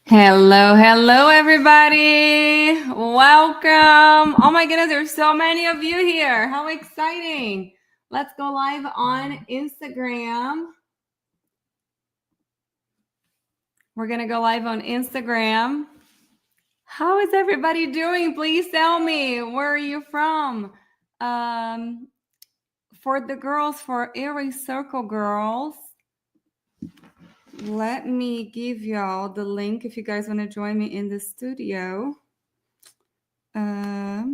Hello, hello, everybody. Welcome. Oh my goodness, there's so many of you here. How exciting. Let's go live on Instagram. We're going to go live on Instagram. How is everybody doing? Please tell me. Where are you from? For the girls, for Aries Circle girls, let me give y'all the link if you guys want to join me in the studio. I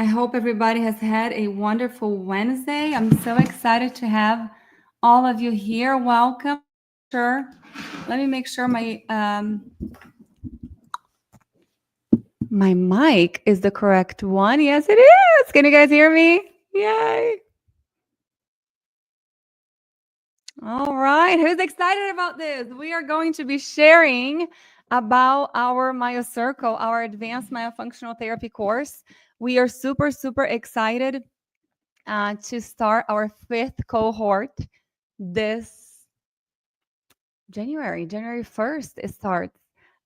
hope everybody has had a wonderful Wednesday. I'm so excited to have all of you here. Welcome. Sure. Let me make sure my mic is the correct one. Yes, it is. Can you guys hear me? Yay. All right. Who's excited about this? We are going to be sharing about our MyoCircle, our advanced myofunctional therapy course. We are super, super excited to start our 5th cohort this January 1st it starts.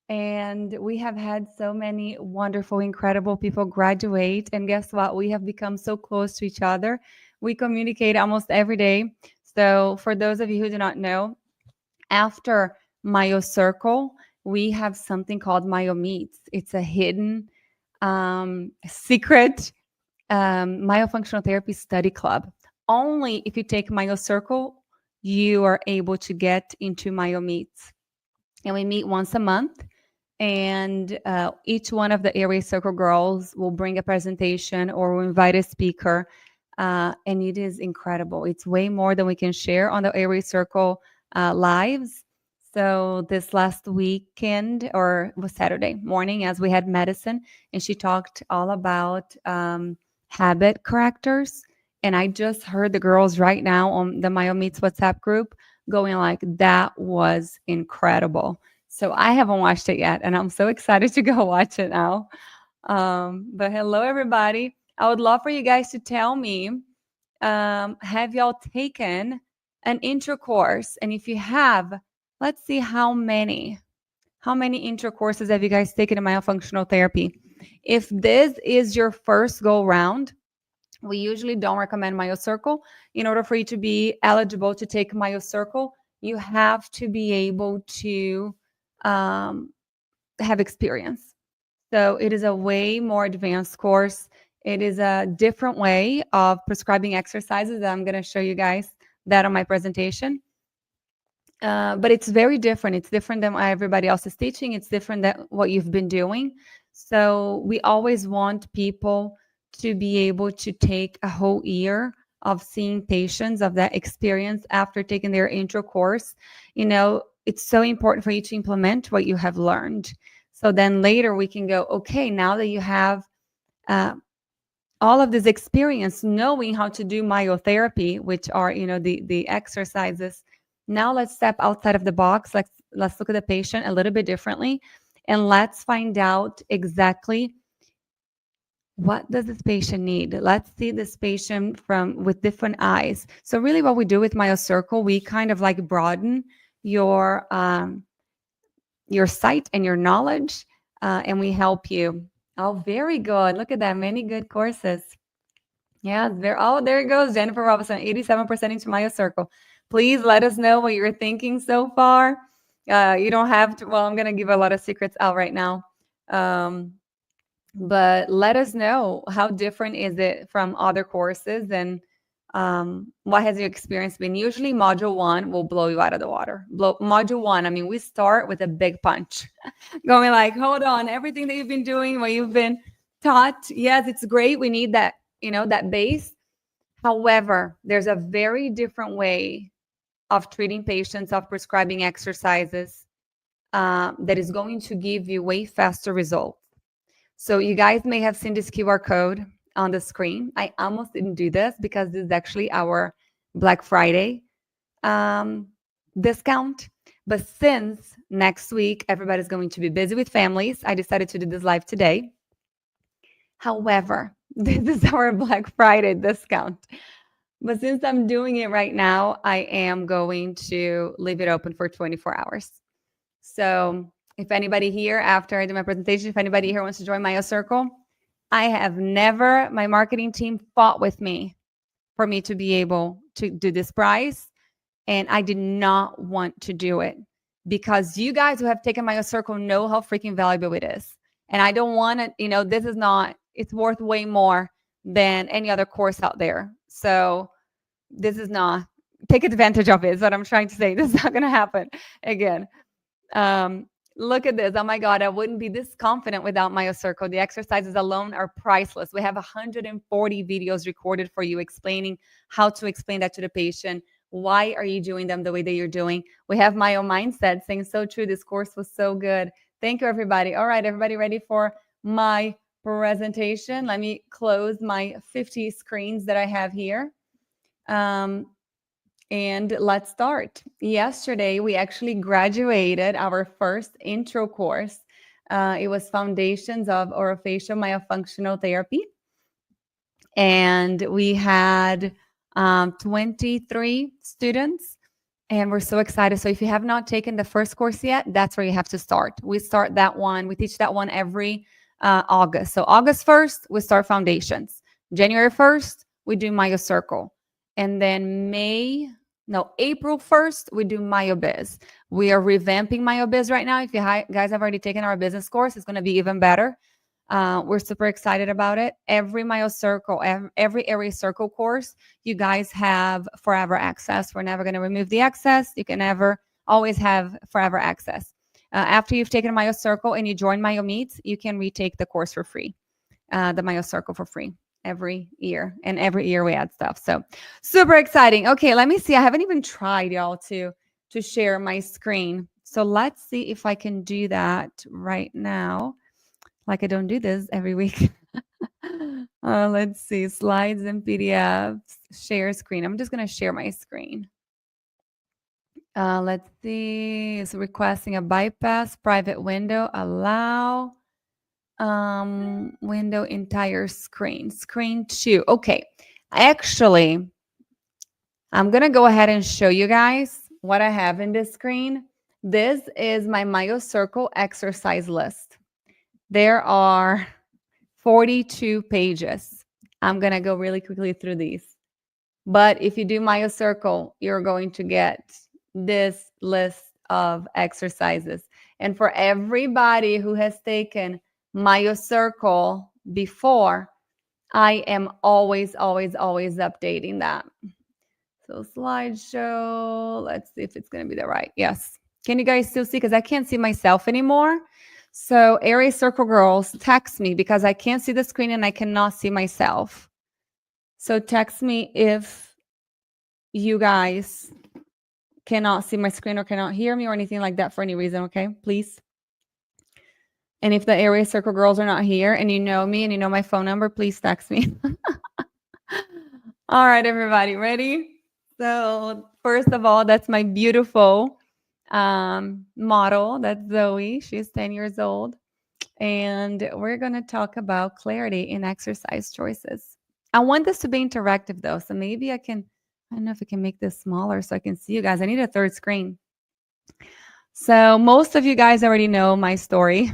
And we have had so many wonderful, incredible people graduate. And guess what? We have become so close to each other. We communicate almost every day. So for those of you who do not know, after MyoCircle, we have something called MyoMeets. It's a hidden secret myofunctional therapy study club. Only if you take MyoCircle, you are able to get into MyoMeets. And we meet once a month. And each one of the Aries Circle girls will bring a presentation or will invite a speaker. And it is incredible. It's way more than we can share on the Aries Circle lives. So this last weekend, or was Saturday morning, as we had medicine, and she talked all about habit correctors. And I just heard the girls right now on the MyoMeets WhatsApp group going like, that was incredible. So I haven't watched it yet, and I'm so excited to go watch it now. But hello, everybody. I would love for you guys to tell me, have y'all taken an intro course? And if you have, let's see how many intro courses have you guys taken in myofunctional therapy? If this is your first go round, we usually don't recommend MyoCircle. In order for you to be eligible to take MyoCircle, you have to be able to have experience. So it is a way more advanced course. It is a different way of prescribing exercises that I'm going to show you guys that on my presentation. But it's very different. It's different than what everybody else is teaching. It's different than what you've been doing. So we always want people to be able to take a whole year of seeing patients, of that experience after taking their intro course. You know, it's so important for you to implement what you have learned. So then later we can go, okay, now that you have all of this experience knowing how to do myotherapy, which are, you know, the exercises, now let's step outside of the box. Let's look at the patient a little bit differently, and let's find out exactly what does this patient need. Let's see this patient with different eyes. So really what we do with MyoCircle, we kind of like broaden your sight and your knowledge, and we help you. Oh, very good. Look at that. Many good courses. Yeah, there it goes. Jennifer Robinson, 87% into MyoCircle. Please let us know what you're thinking so far. You don't have to, well, I'm going to give a lot of secrets out right now. But let us know, how different is it from other courses, and what has your experience been? Usually module 1 will blow you out of the water. Module 1, I mean, we start with a big punch going like, hold on, everything that you've been doing, what you've been taught, yes, it's great. We need that, you know, that base. However, there's a very different way of treating patients, of prescribing exercises that is going to give you way faster results. So you guys may have seen this QR code on the screen. I almost didn't do this because this is actually our Black Friday discount. But since next week, everybody's going to be busy with families, I decided to do this live today. However, this is our Black Friday discount. But since I'm doing it right now, I am going to leave it open for 24 hours. So if anybody here, after I do my presentation, if anybody here wants to join MyoCircle, I have never, my marketing team fought with me for me to be able to do this price. And I did not want to do it because you guys who have taken MyoCircle know how freaking valuable it is. And I don't want to, this is not, it's worth way more than any other course out there. So this is not, take advantage of it is what I'm trying to say. This is not going to happen again. Look at this. Oh my God, I wouldn't be this confident without MyoCircle. The exercises alone are priceless. We have 140 videos recorded for you explaining how to explain that to the patient. Why are you doing them the way that you're doing? We have Myo Mindset saying, so true. This course was so good. Thank you, everybody. All right, everybody ready for my presentation? Let me close my 50 screens that I have here. And let's start. Yesterday, we actually graduated our first intro course. It was Foundations of Orofacial Myofunctional Therapy. And we had 23 students. And we're so excited. So if you have not taken the first course yet, that's where you have to start. We start that one. We teach that one every August. So August 1st, we start Foundations. January 1st, we do MyoCircle. And then April 1st, we do MyoBiz. We are revamping MyoBiz right now. If you guys have already taken our business course, it's going to be even better. We're super excited about it. Every MyoCircle, every Area Circle course, you guys have forever access. We're never going to remove the access. You can always have forever access. After you've taken MyoCircle and you join MyoMeets, you can retake the course for free, the MyoCircle for free. Every year, and every year we add stuff. So super exciting. Okay, let me see. I haven't even tried, y'all, to share my screen. So let's see if I can do that right now. Like I don't do this every week. Let's see, slides and PDFs, share screen. I'm just gonna share my screen. Let's see. It's requesting a bypass private window. Allow. Window entire screen 2. Okay, actually I'm gonna go ahead and show you guys what I have in this screen. This is my MyoCircle exercise list. There are 42 pages. I'm gonna go really quickly through these, but if you do MyoCircle, you're going to get this list of exercises. And for everybody who has taken MyoCircle before, I am always updating that. So slideshow, let's see if it's going to be the right. Yes. Can you guys still see? Because I can't see myself anymore. So Area Circle girls, text me because I can't see the screen and I cannot see myself. So text me if you guys cannot see my screen or cannot hear me or anything like that for any reason, okay? Please. And if the Area Circle girls are not here and you know me and you know my phone number, please text me. All right, everybody, ready? So first of all, that's my beautiful model. That's Zoe. She's 10 years old. And we're going to talk about clarity in exercise choices. I want this to be interactive, though. So maybe I don't know if I can make this smaller so I can see you guys. I need a third screen. So most of you guys already know my story.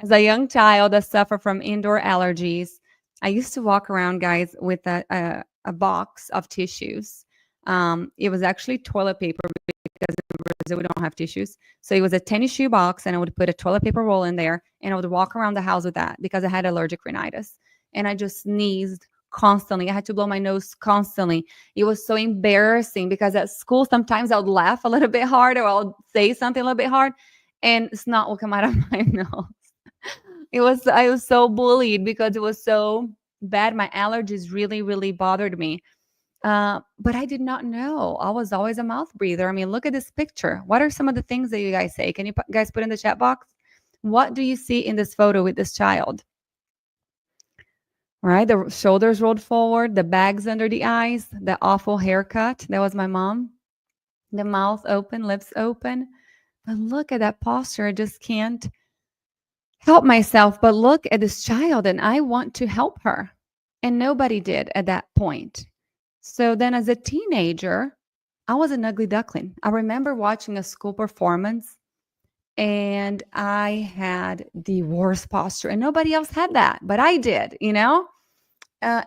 As a young child that suffered from indoor allergies, I used to walk around, guys, with a box of tissues. It was actually toilet paper because in Brazil we don't have tissues. So it was a tennis shoe box, and I would put a toilet paper roll in there, and I would walk around the house with that because I had allergic rhinitis. And I just sneezed constantly. I had to blow my nose constantly. It was so embarrassing because at school, sometimes I would laugh a little bit hard or I'll say something a little bit hard, and snot will come out of my nose. I was so bullied because it was so bad. My allergies really bothered me. But I did not know. I was always a mouth breather. I mean, look at this picture. What are some of the things that you guys say? Can you guys put in the chat box? What do you see in this photo with this child? Right, the shoulders rolled forward, the bags under the eyes, the awful haircut. That was my mom. The mouth open, lips open. But look at that posture. I just can't help myself but look at this child, and I want to help her. And nobody did at that point. So then as a teenager, I was an ugly duckling. I remember watching a school performance and I had the worst posture, and nobody else had that, but I did, and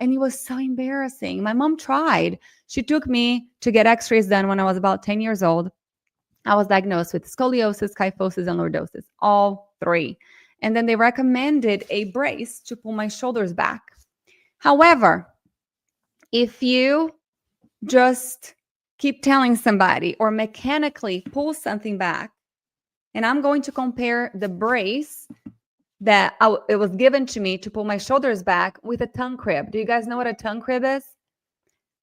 it was so embarrassing. My mom tried. She took me to get x-rays done when I was about 10 years old. I was diagnosed with scoliosis, kyphosis, and lordosis, all three. And then they recommended a brace to pull my shoulders back. However, if you just keep telling somebody or mechanically pull something back, and I'm going to compare the brace that it was given to me to pull my shoulders back with a tongue crib. Do you guys know what a tongue crib is?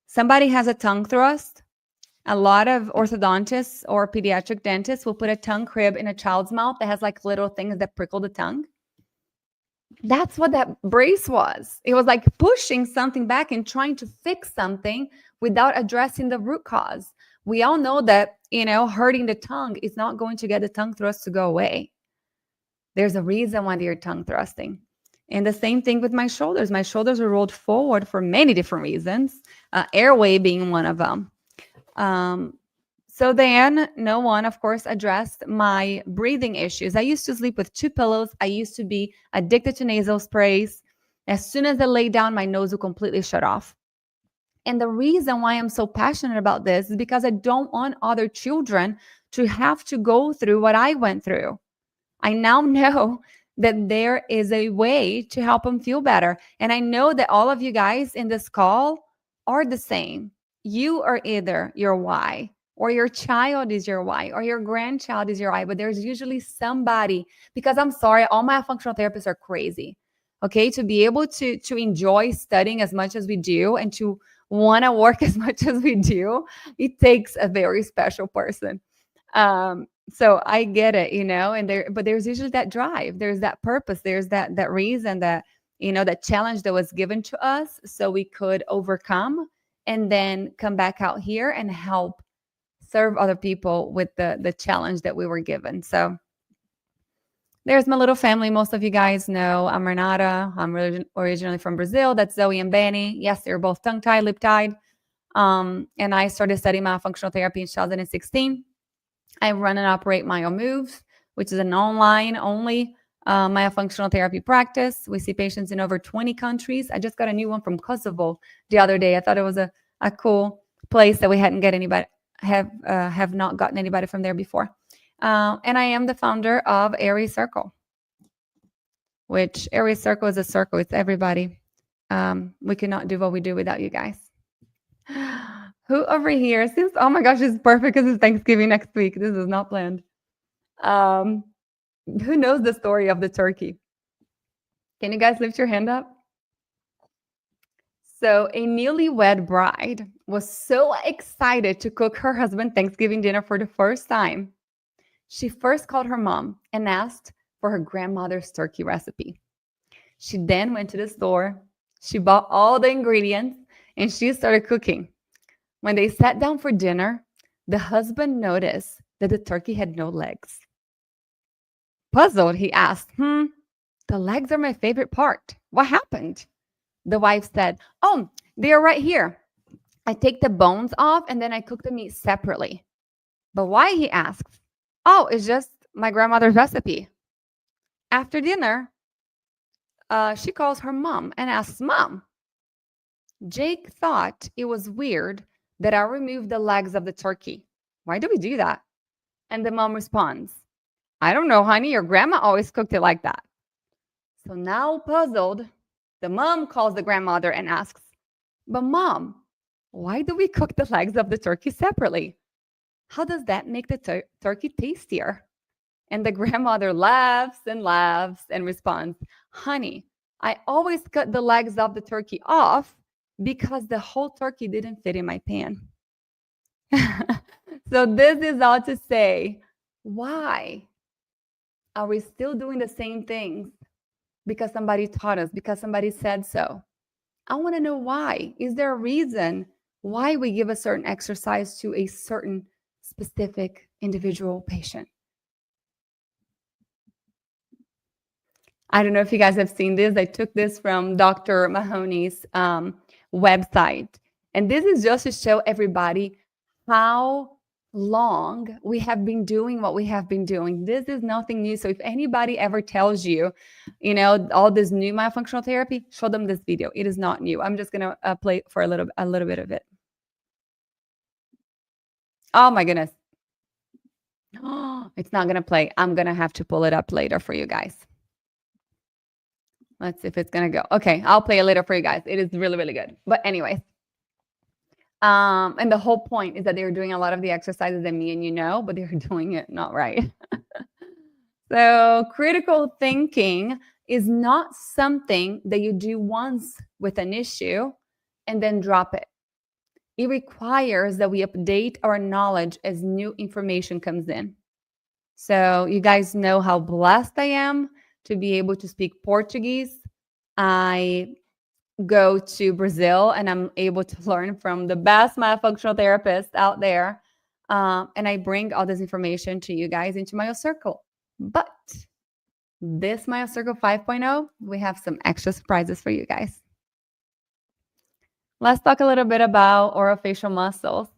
Somebody has a tongue thrust. A lot of orthodontists or pediatric dentists will put a tongue crib in a child's mouth that has like little things that prickle the tongue. That's what that brace was. It was like pushing something back and trying to fix something without addressing the root cause. We all know that, hurting the tongue is not going to get the tongue thrust to go away. There's a reason why they're tongue thrusting. And the same thing with my shoulders. My shoulders are rolled forward for many different reasons, airway being one of them. So then no one, of course, addressed my breathing issues. I used to sleep with 2 pillows. I used to be addicted to nasal sprays. As soon as I lay down, my nose would completely shut off. And the reason why I'm so passionate about this is because I don't want other children to have to go through what I went through. I now know that there is a way to help them feel better. And I know that all of you guys in this call are the same. You are either your why, or your child is your why, or your grandchild is your why, but there's usually somebody, because I'm sorry, all my functional therapists are crazy. Okay, to be able to enjoy studying as much as we do and to want to work as much as we do, it takes a very special person. So I get it, but there's usually that drive, there's that purpose, there's that reason, that that challenge that was given to us so we could overcome and then come back out here and help serve other people with the challenge that we were given. So there's my little family. Most of you guys know I'm Renata. I'm originally from Brazil. That's Zoe and Benny. Yes, they're both tongue-tied, lip-tied. And I started studying myofunctional therapy in 2016. I run and operate MyoMoves, which is an online-only myofunctional therapy practice. We see patients in over 20 countries. I just got a new one from Kosovo the other day. I thought it was a cool place that we hadn't get anybody have not gotten anybody from there before. And I am the founder of Aries Circle, which Aries Circle is a circle. It's everybody. We cannot do what we do without you guys. Who over here seems, oh my gosh, it's perfect because it's Thanksgiving next week. This is not planned. Who knows the story of the turkey? Can you guys lift your hand up? So a newlywed bride was so excited to cook her husband Thanksgiving dinner for the first time. She first called her mom and asked for her grandmother's turkey recipe. She then went to the store. She bought all the ingredients and she started cooking. When they sat down for dinner, the husband noticed that the turkey had no legs. Puzzled, he asked, the legs are my favorite part. What happened? The wife said, oh, they are right here. I take the bones off and then I cook the meat separately. But why, he asked. Oh, it's just my grandmother's recipe. After dinner, she calls her mom and asks, Mom, Jake thought it was weird that I removed the legs of the turkey. Why do we do that? And the mom responds, I don't know, honey. Your grandma always cooked it like that. So now puzzled, the mom calls the grandmother and asks, but Mom, why do we cook the legs of the turkey separately? How does that make the turkey tastier? And the grandmother laughs and responds, honey, I always cut the legs of the turkey off because the whole turkey didn't fit in my pan. So this is all to say, why are we still doing the same things? Because somebody taught us, because somebody said so. I want to know why. Is there a reason why we give a certain exercise to a certain specific individual patient? I don't know if you guys have seen this. I took this from Dr. Mahoney's website. And this is just to show everybody how long we have been doing what we have been doing. This is nothing new. So if anybody ever tells you, all this new myofunctional therapy, show them this video. It is not new. I'm just gonna play for a little bit of it. Oh my goodness. It's not gonna play. I'm gonna have to pull it up later for you guys. Let's see if it's gonna go. Okay, I'll play it later for you guys. It is really, really good. But anyways, and the whole point is that they're doing a lot of the exercises that me and you know, but they're doing it not right. So critical thinking is not something that you do once with an issue and then drop it. It requires that we update our knowledge as new information comes in. So you guys know how blessed I am to be able to speak Portuguese. I go to Brazil and I'm able to learn from the best myofunctional therapists out there. And I bring all this information to you guys into MyoCircle. But this MyoCircle 5.0, we have some extra surprises for you guys. Let's talk a little bit about orofacial muscles.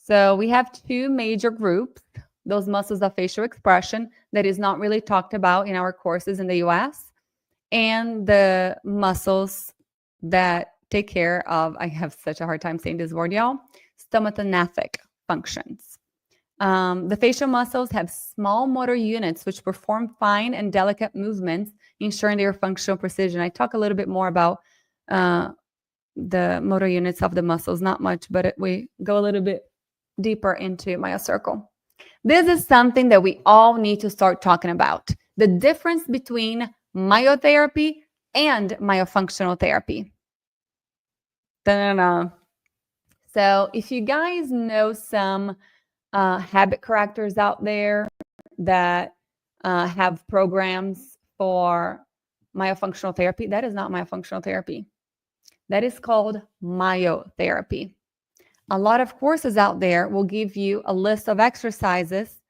So we have two major groups, those muscles of facial expression that is not really talked about in our courses in the US, and the muscles that take care of, I have such a hard time saying this word, y'all, stomatognathous functions. The facial muscles have small motor units which perform fine and delicate movements, ensuring their functional precision. I talk a little bit more about the motor units of the muscles, not much, but we go a little bit deeper into MyoCircle. This is something that we all need to start talking about. The difference between myotherapy and myofunctional therapy. Da-da-da. So if you guys know some habit correctors out there that have programs for myofunctional therapy, that is not myofunctional therapy. That is called myotherapy. A lot of courses out there will give you a list of exercises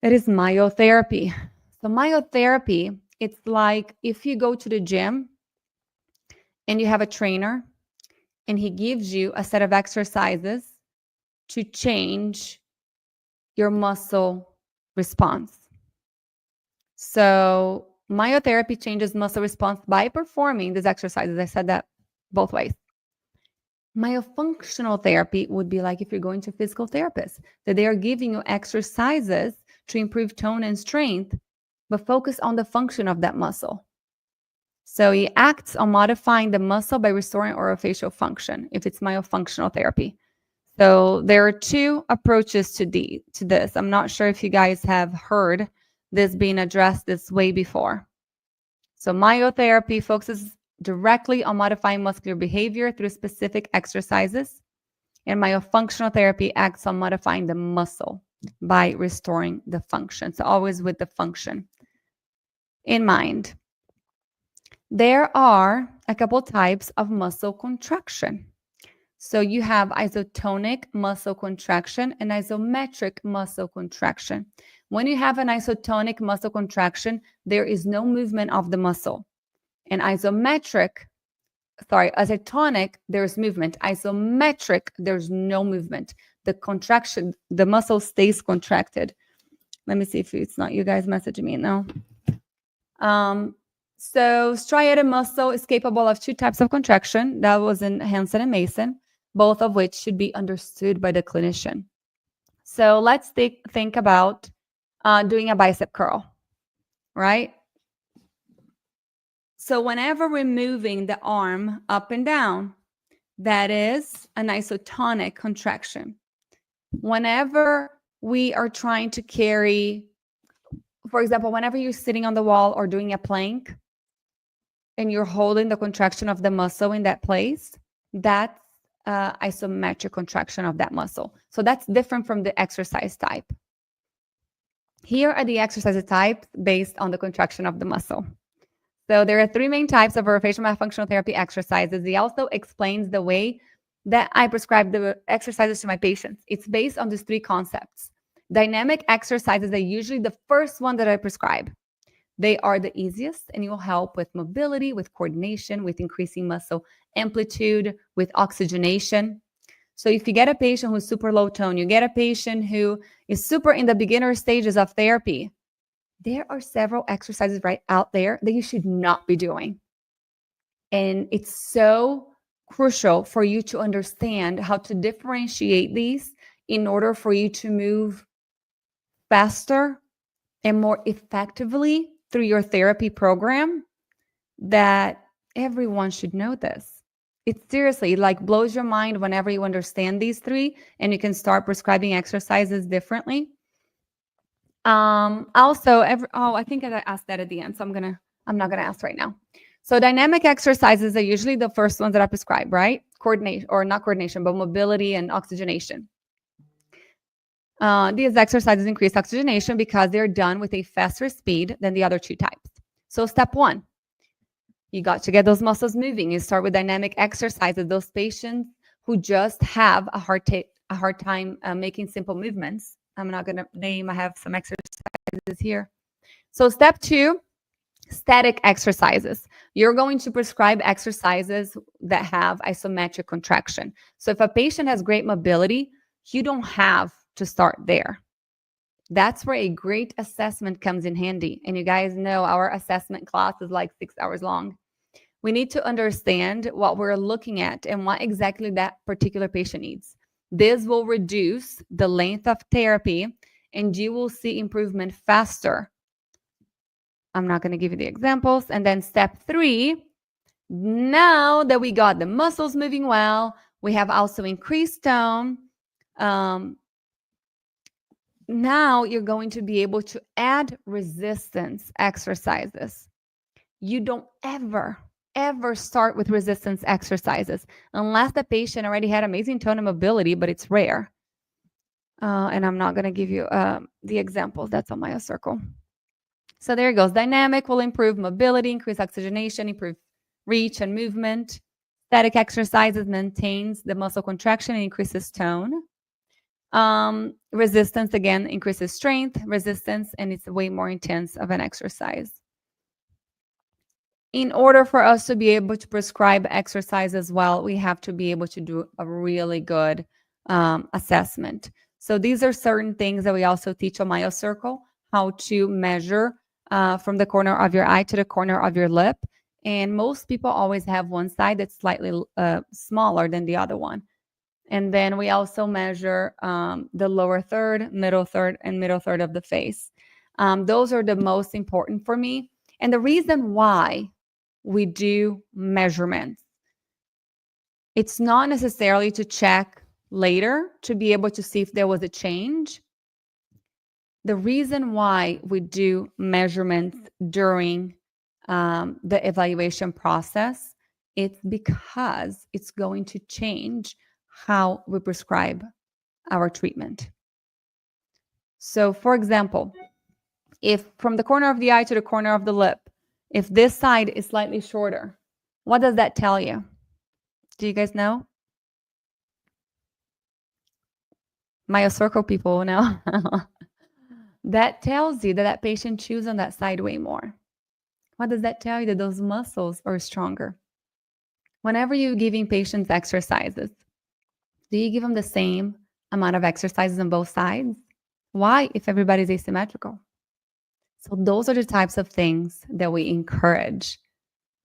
that is myotherapy. So myotherapy, it's like if you go to the gym and you have a trainer and he gives you a set of exercises to change your muscle response. So myotherapy changes muscle response by performing these exercises. I said that both ways. Myofunctional therapy would be like if you're going to a physical therapist, that they are giving you exercises to improve tone and strength, but focus on the function of that muscle. So it acts on modifying the muscle by restoring orofacial function if it's myofunctional therapy. So there are two approaches to this. I'm not sure if you guys have heard this being addressed this way before. So myotherapy focuses directly on modifying muscular behavior through specific exercises, and myofunctional therapy acts on modifying the muscle by restoring the function. So always with the function in mind. There are a couple types of muscle contraction. So you have isotonic muscle contraction and isometric muscle contraction. When you have an isotonic muscle contraction, there is no movement of the muscle. And isotonic, there's movement. Isometric, there's no movement. The contraction, the muscle stays contracted. Let me see if it's not you guys messaging me now. So striated muscle is capable of two types of contraction. That was in Hansen and Mason, both of which should be understood by the clinician. So let's think about doing a bicep curl, right? So whenever we're moving the arm up and down, that is an isotonic contraction. Whenever we are trying to carry, for example, whenever you're sitting on the wall or doing a plank and you're holding the contraction of the muscle in that place, that's isometric contraction of that muscle. So that's different from the exercise type. Here are the exercise types based on the contraction of the muscle. So there are three main types of orofacial myofunctional therapy exercises. He also explains the way that I prescribe the exercises to my patients. It's based on these three concepts. Dynamic exercises are usually the first one that I prescribe. They are the easiest, and it will help with mobility, with coordination, with increasing muscle amplitude, with oxygenation. So if you get a patient who's super low tone, you get a patient who is super in the beginner stages of therapy, there are several exercises right out there that you should not be doing. And it's so crucial for you to understand how to differentiate these in order for you to move faster and more effectively through your therapy program, that everyone should know this. It seriously like blows your mind whenever you understand these three and you can start prescribing exercises differently. I think I asked that at the end, so I'm not gonna ask right now. So dynamic exercises are usually the first ones that I prescribe, right? Coordination, or not coordination, but mobility and oxygenation. These exercises increase oxygenation because they're done with a faster speed than the other two types. So step one, you got to get those muscles moving. You start with dynamic exercises. Those patients who just have a hard time making simple movements. I'm not going to name, I have some exercises here. So step two, static exercises. You're going to prescribe exercises that have isometric contraction. So if a patient has great mobility, you don't have to start there. That's where a great assessment comes in handy. And you guys know our assessment class is like 6 hours long. We need to understand what we're looking at and what exactly that particular patient needs. This will reduce the length of therapy and you will see improvement faster. I'm not going to give you the examples. And then step three, now that we got the muscles moving well, we have also increased tone. Now you're going to be able to add resistance exercises. You don't ever start with resistance exercises unless the patient already had amazing tone and mobility, but it's rare. And I'm not going to give you the examples. That's on MyoCircle. So there it goes. Dynamic will improve mobility, increase oxygenation, improve reach and movement. Static exercises maintains the muscle contraction and increases tone. Resistance, again, increases strength, resistance, and it's way more intense of an exercise. In order for us to be able to prescribe exercise as well, we have to be able to do a really good assessment. So these are certain things that we also teach on MyoCircle, how to measure from the corner of your eye to the corner of your lip. And most people always have one side that's slightly smaller than the other one. And then we also measure the lower third, middle third, and middle third of the face. Those are the most important for me. And the reason why we do measurements, it's not necessarily to check later to be able to see if there was a change. The reason why we do measurements during the evaluation process, it's because it's going to change how we prescribe our treatment. So for example, if from the corner of the eye to the corner of the lip, if this side is slightly shorter, what does that tell you? Do you guys know? MyoCircle people know. That tells you that that patient chews on that side way more. What does that tell you? That those muscles are stronger. Whenever you're giving patients exercises, do you give them the same amount of exercises on both sides? Why, if everybody's asymmetrical? So those are the types of things that we encourage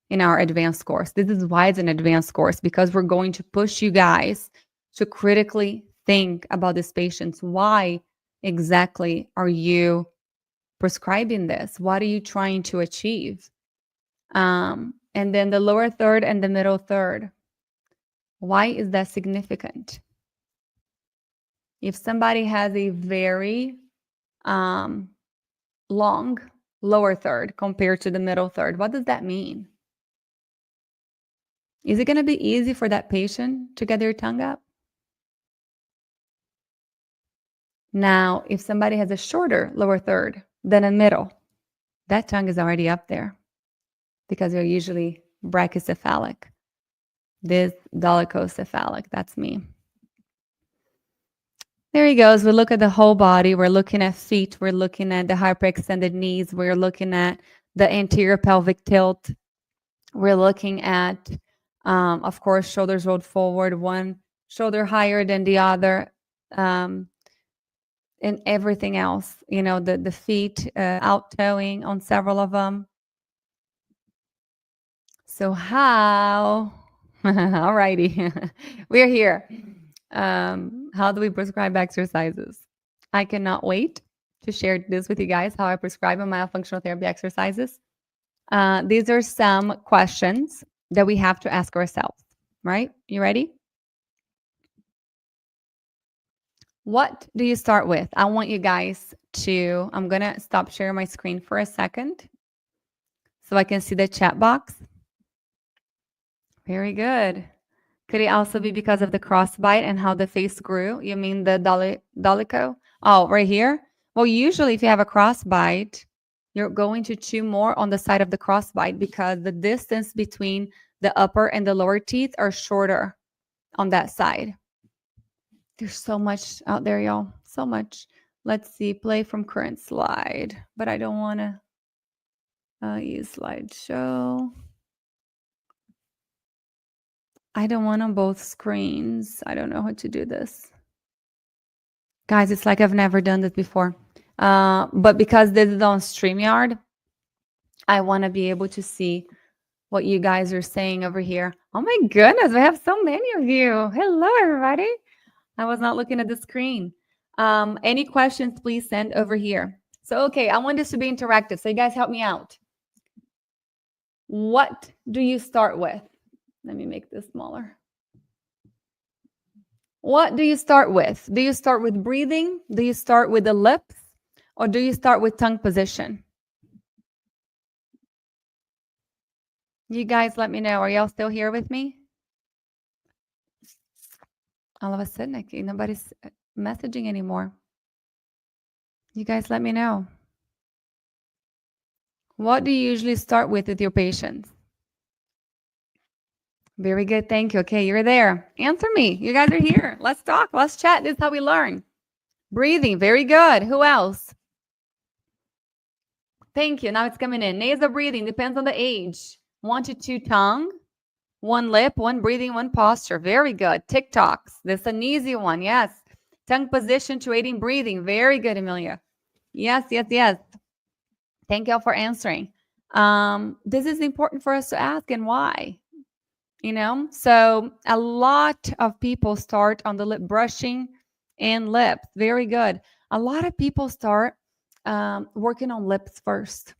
in our advanced course. This is why it's an advanced course, because we're going to push you guys to critically think about these patients. Why exactly are you prescribing this? What are you trying to achieve? And then the lower third and the middle third. Why is that significant? If somebody has a very long lower third compared to the middle third, what does that mean? Is it going to be easy for that patient to get their tongue up? Now, if somebody has a shorter lower third than a middle, that tongue is already up there because they're usually brachycephalic. This dolichocephalic, that's me. There he goes. We look at the whole body. We're looking at feet. We're looking at the hyperextended knees. We're looking at the anterior pelvic tilt. We're looking at, of course, shoulders rolled forward, one shoulder higher than the other, and everything else, the feet out toeing on several of them. So how, all righty, we're here. How do we prescribe exercises? I cannot wait to share this with you guys, how I prescribe myofunctional therapy exercises. These are some questions that we have to ask ourselves, right? You ready? What do you start with? I want you guys to, I'm going to stop sharing my screen for a second so I can see the chat box. Very good. Could it also be because of the crossbite and how the face grew? You mean the dolicho? Oh, right here? Well, usually if you have a crossbite, you're going to chew more on the side of the crossbite because the distance between the upper and the lower teeth are shorter on that side. There's so much out there, y'all. So much. Let's see. Play from current slide. But I don't want to use slideshow. I don't want on both screens. I don't know how to do this. Guys, it's like I've never done this before. But because this is on StreamYard, I want to be able to see what you guys are saying over here. Oh my goodness, we have so many of you. Hello, everybody. I was not looking at the screen. Any questions, please send over here. So, okay, I want this to be interactive. So you guys help me out. What do you start with? Let me make this smaller. What do you start with? Do you start with breathing? Do you start with the lips? Or do you start with tongue position? You guys let me know. Are y'all still here with me? All of a sudden, nobody's messaging anymore. You guys let me know. What do you usually start with your patients? Very good. Thank you. Okay, you're there. Answer me. You guys are here. Let's talk. Let's chat. This is how we learn. Breathing. Very good. Who else? Thank you. Now it's coming in. Nasal breathing depends on the age. 1 to 2 tongue, 1 lip, 1 breathing, 1 posture. Very good. TikToks. This is an easy one. Yes. Tongue position to aiding breathing. Very good, Amelia. Yes, yes, yes. Thank you all for answering. This is important for us to ask, and why? So a lot of people start on the lip brushing and lips. Very good. A lot of people start working on lips first.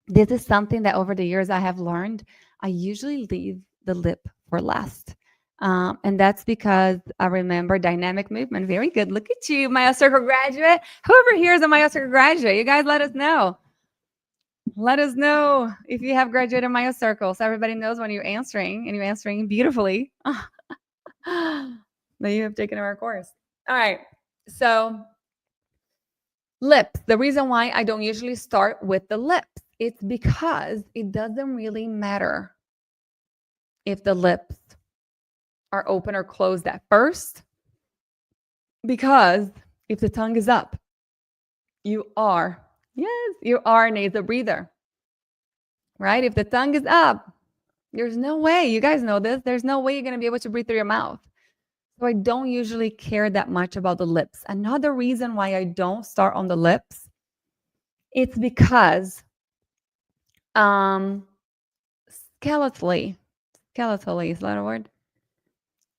This is something that over the years I have learned. I usually leave the lip for last. And that's because I remember dynamic movement. Very good. Look at you, MyoCircle graduate. Whoever here is a MyoCircle graduate, you guys let us know. Let us know if you have graduated MyoCircle, so everybody knows when you're answering, and you're answering beautifully. That you have taken our course. All right. So lips. The reason why I don't usually start with the lips, it's because it doesn't really matter if the lips are open or closed at first, because if the tongue is up, you are a nasal breather, right? If the tongue is up, there's no way, you guys know this, there's no way you're going to be able to breathe through your mouth. So I don't usually care that much about the lips. Another reason why I don't start on the lips, it's because skeletally, is that a word?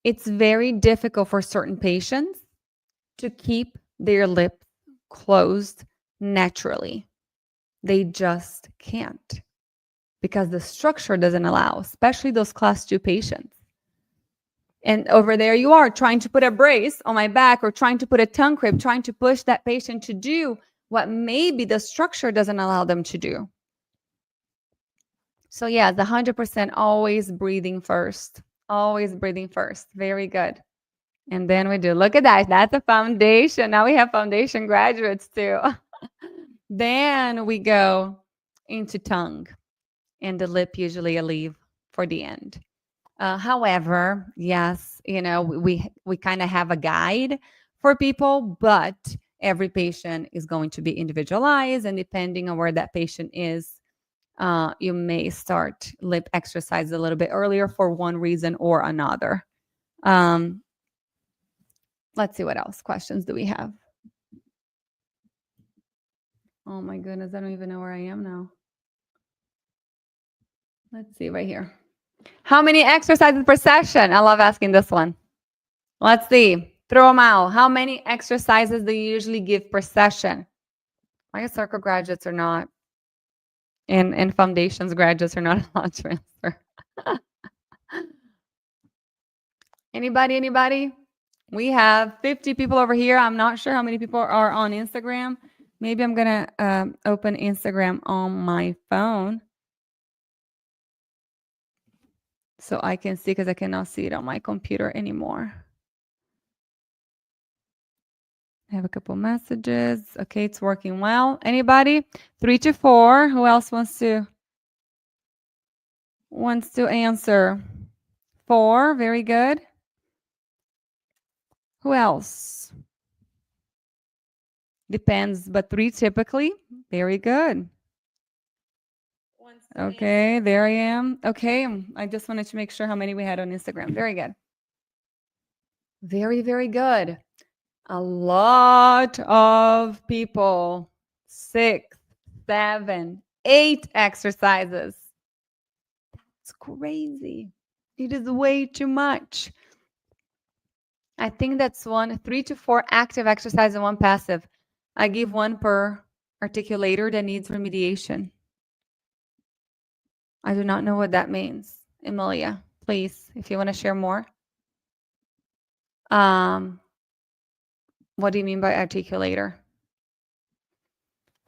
It's very difficult for certain patients to keep their lips closed naturally. They just can't, because the structure doesn't allow, especially those class 2 patients. And over there you are trying to put a brace on my back, or trying to put a tongue crib, trying to push that patient to do what maybe the structure doesn't allow them to do. So yeah, the 100% always breathing first. Always breathing first. Very good. And then we do, look at that. That's a foundation. Now we have foundation graduates too. Then we go into tongue, and the lip usually I leave for the end. However, yes, we kind of have a guide for people, but every patient is going to be individualized, and depending on where that patient is, you may start lip exercise a little bit earlier for one reason or another. Let's see what else questions do we have. Oh my goodness, I don't even know where I am now. Let's see right here. How many exercises per session? I love asking this one. Let's see. Throw them out. How many exercises do you usually give per session? My circle graduates are not, and foundations graduates are not allowed to answer. Anybody? We have 50 people over here. I'm not sure how many people are on Instagram. Maybe I'm going to open Instagram on my phone so I can see, because I cannot see it on my computer anymore. I have a couple messages. Okay, it's working well. Anybody? 3 to 4. Who else wants to answer? 4. Very good. Who else? Depends, but 3 typically. Very good. Okay, there I am. Okay, I just wanted to make sure how many we had on Instagram. Very good. Very, very good. A lot of people. 6, 7, 8 exercises. That's crazy. It is way too much. I think that's 3 to 4 active exercise and 1 passive. I give 1 per articulator that needs remediation. I do not know what that means. Emilia, please, if you want to share more. What do you mean by articulator?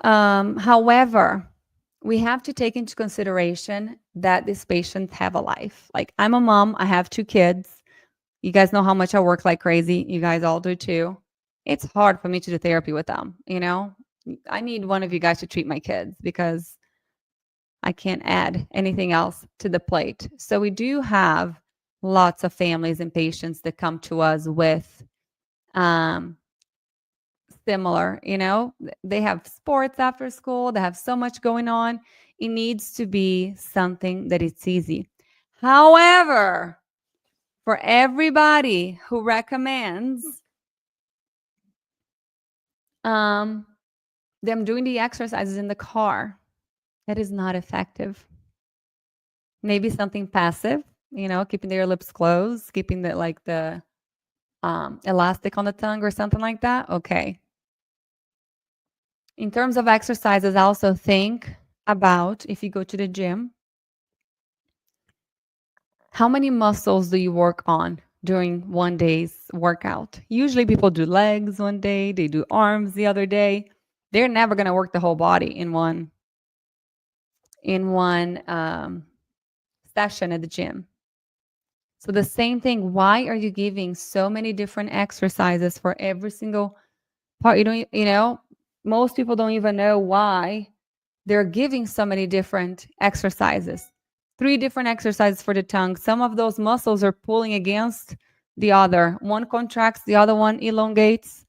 However, we have to take into consideration that these patients have a life. Like, I'm a mom, I have 2 kids. You guys know how much I work like crazy. You guys all do too. It's hard for me to do therapy with them, you know? I need one of you guys to treat my kids because I can't add anything else to the plate. So we do have lots of families and patients that come to us with similar, you know, they have sports after school, they have so much going on. It needs to be something that it's easy. However, for everybody who recommends them doing the exercises in the car, that is not effective. Maybe something passive, you know, keeping their lips closed, keeping the elastic on the tongue or something like that. Okay. In terms of exercises, I also think about, if you go to the gym, how many muscles do you work on during one day's workout? Usually people do legs one day, they do arms the other day. They're never going to work the whole body in one session at the gym. So the same thing, why are you giving so many different exercises for every single part? You know, most people don't even know why they're giving so many different exercises. 3 different exercises for the tongue. Some of those muscles are pulling against the other. One contracts, the other one elongates.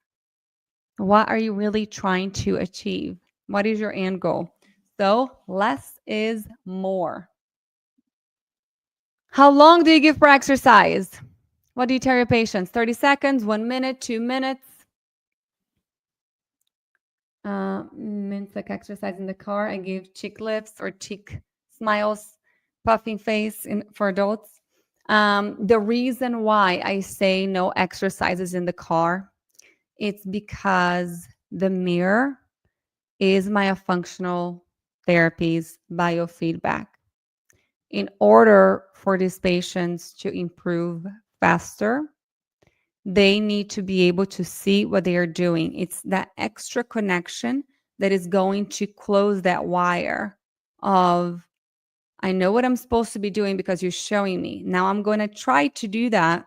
What are you really trying to achieve? What is your end goal? So less is more. How long do you give for exercise? What do you tell your patients? 30 seconds, 1 minute, 2 minutes? Means like exercise in the car. I give cheek lifts or cheek smiles, puffing face for adults. The reason why I say no exercises in the car, it's because the mirror is myofunctional therapy's biofeedback. In order for these patients to improve faster, they need to be able to see what they are doing. It's that extra connection that is going to close that wire of, I know what I'm supposed to be doing because you're showing me. Now I'm going to try to do that,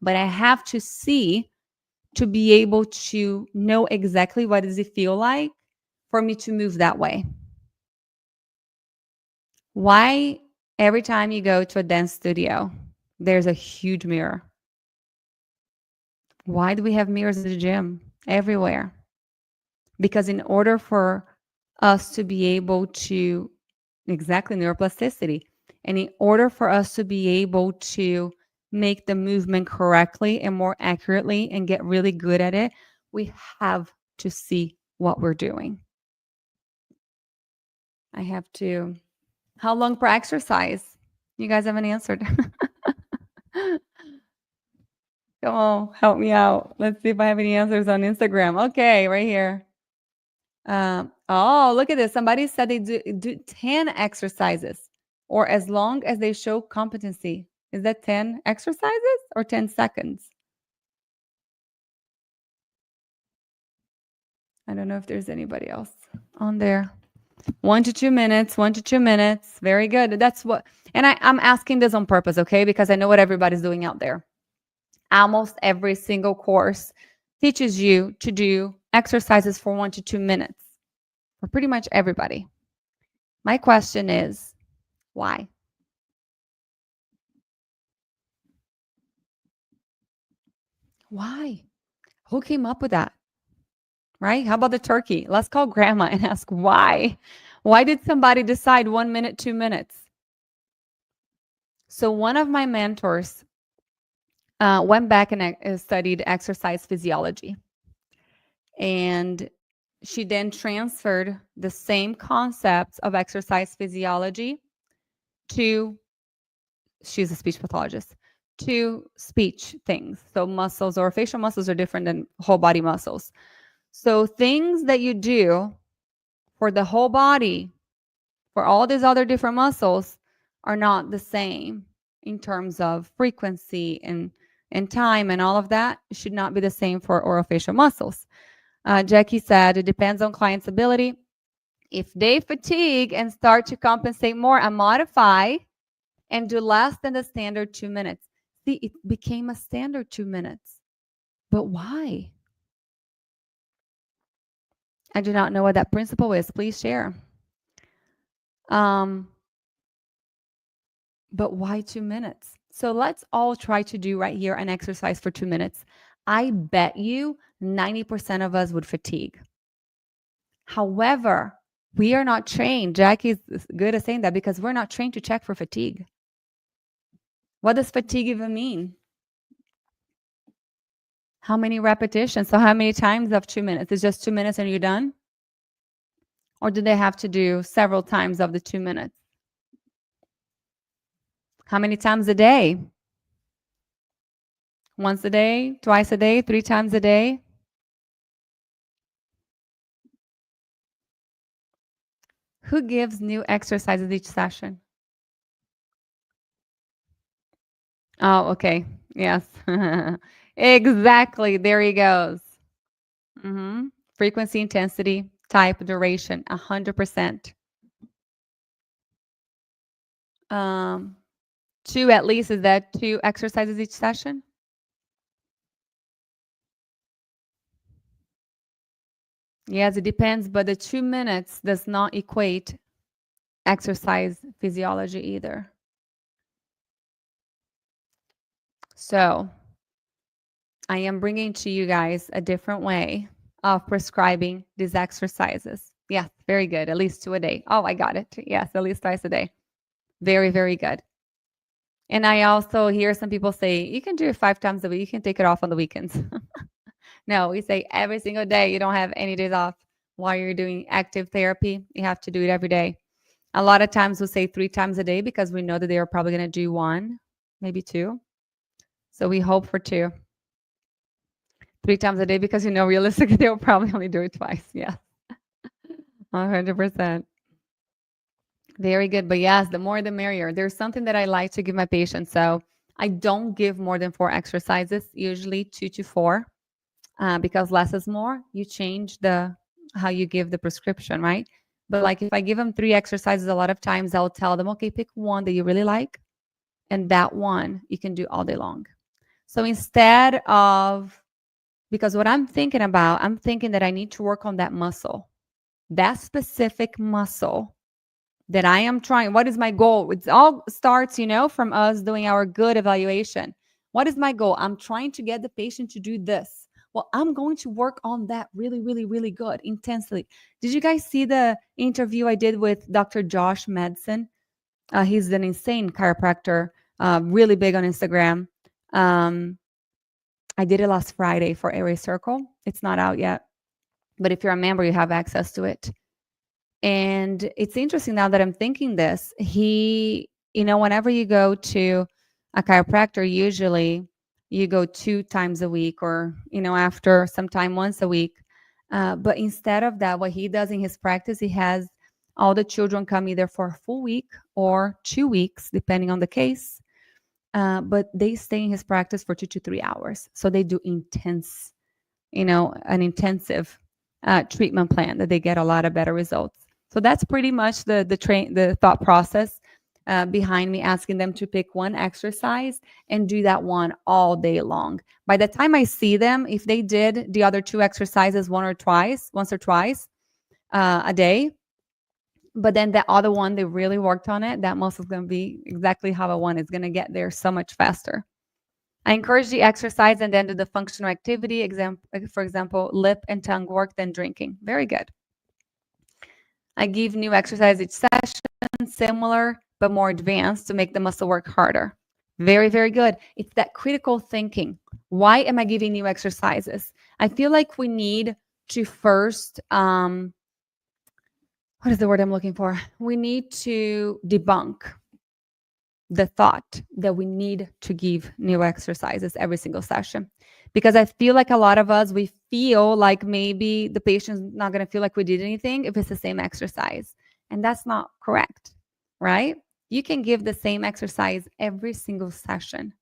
but I have to see to be able to know exactly what does it feel like for me to move that way. Why every time you go to a dance studio, there's a huge mirror? Why do we have mirrors in the gym everywhere? Because in order for us to be able to Exactly, neuroplasticity. And in order for us to be able to make the movement correctly and more accurately and get really good at it, we have to see what we're doing. I have to. How long per exercise? You guys haven't answered. Come on, help me out. Let's see if I have any answers on Instagram. Okay, right here. Oh, look at this. Somebody said they do 10 exercises or as long as they show competency. Is that 10 exercises or 10 seconds? I don't know if there's anybody else on there. 1 to 2 minutes, 1 to 2 minutes. Very good. That's what, and I'm asking this on purpose, okay? Because I know what everybody's doing out there. Almost every single course teaches you to do exercises for 1 to 2 minutes for pretty much everybody. My question is, why? Why? Who came up with that? Right? How about the turkey? Let's call grandma and ask why. Why did somebody decide 1 minute, 2 minutes? So one of my mentors went back and studied exercise physiology. And she then transferred the same concepts of exercise physiology to, she's a speech pathologist, to speech things. So muscles or facial muscles are different than whole body muscles. So things that you do for the whole body, for all these other different muscles, are not the same in terms of frequency and time and all of that. It should not be the same for orofacial muscles. Jackie said it depends on client's ability. If they fatigue and start to compensate more and modify and do less than the standard 2 minutes. See, it became a standard 2 minutes. But why? I do not know what that principle is. Please share. But why 2 minutes? So let's all try to do right here an exercise for 2 minutes. I bet you 90% of us would fatigue. However, we are not trained. Jackie's good at saying that because we're not trained to check for fatigue. What does fatigue even mean? How many repetitions? So how many times of 2 minutes? It's just 2 minutes and you're done? Or do they have to do several times of the 2 minutes? How many times a day? Once a day, twice a day, 3 times a day? Who gives new exercises each session? Oh, okay. Yes. Exactly. There he goes. Frequency, intensity, type, duration, 100%. 2 at least, is that 2 exercises each session? Yes, it depends, but the 2 minutes does not equate exercise physiology either. So I am bringing to you guys a different way of prescribing these exercises. Yes, very good. At least 2 a day. Oh, I got it. Yes, at least twice a day. Very, very good. And I also hear some people say, you can do it 5 times a week. You can take it off on the weekends. No, we say every single day. You don't have any days off while you're doing active therapy. You have to do it every day. A lot of times we'll say 3 times a day because we know that they are probably going to do 1, maybe 2. So we hope for 2. 3 times a day because, realistically, they'll probably only do it twice. Yeah. 100%. Very good. But yes, the more the merrier. There's something that I like to give my patients. So I don't give more than 4 exercises, usually 2 to 4, because less is more. You change how you give the prescription, right? But like if I give them 3 exercises, a lot of times I'll tell them, okay, pick one that you really like. And that one you can do all day long. So instead of, because what I'm thinking that I need to work on that muscle, that specific muscle that I am trying. What is my goal? It all starts, from us doing our good evaluation. What is my goal? I'm trying to get the patient to do this. Well, I'm going to work on that really, really, really good, intensely. Did you guys see the interview I did with Dr. Josh Madsen? He's an insane chiropractor, really big on Instagram. I did it last Friday for Airway Circle. It's not out yet, but if you're a member, you have access to it. And it's interesting now that I'm thinking this. Whenever you go to a chiropractor, usually you go 2 times a week or, after some time once a week. But instead of that, what he does in his practice, he has all the children come either for a full week or 2 weeks, depending on the case. But they stay in his practice for 2 to 3 hours. So they do intense, an intensive treatment plan that they get a lot of better results. So that's pretty much the thought process behind me asking them to pick one exercise and do that one all day long. By the time I see them, if they did the other 2 exercises once or twice a day, but then the other one, they really worked on it, that muscle is going to be exactly how I want. It's going to get there so much faster. I encourage the exercise and then do the functional activity, for example, lip and tongue work, then drinking. Very good. I give new exercise each session, similar but more advanced to make the muscle work harder. Very, very good. It's that critical thinking. Why am I giving new exercises? I feel like we need to first, what is the word I'm looking for? We need to debunk the thought that we need to give new exercises every single session. Because I feel like a lot of us, we feel like maybe the patient's not going to feel like we did anything if it's the same exercise. And that's not correct, right? You can give the same exercise every single session,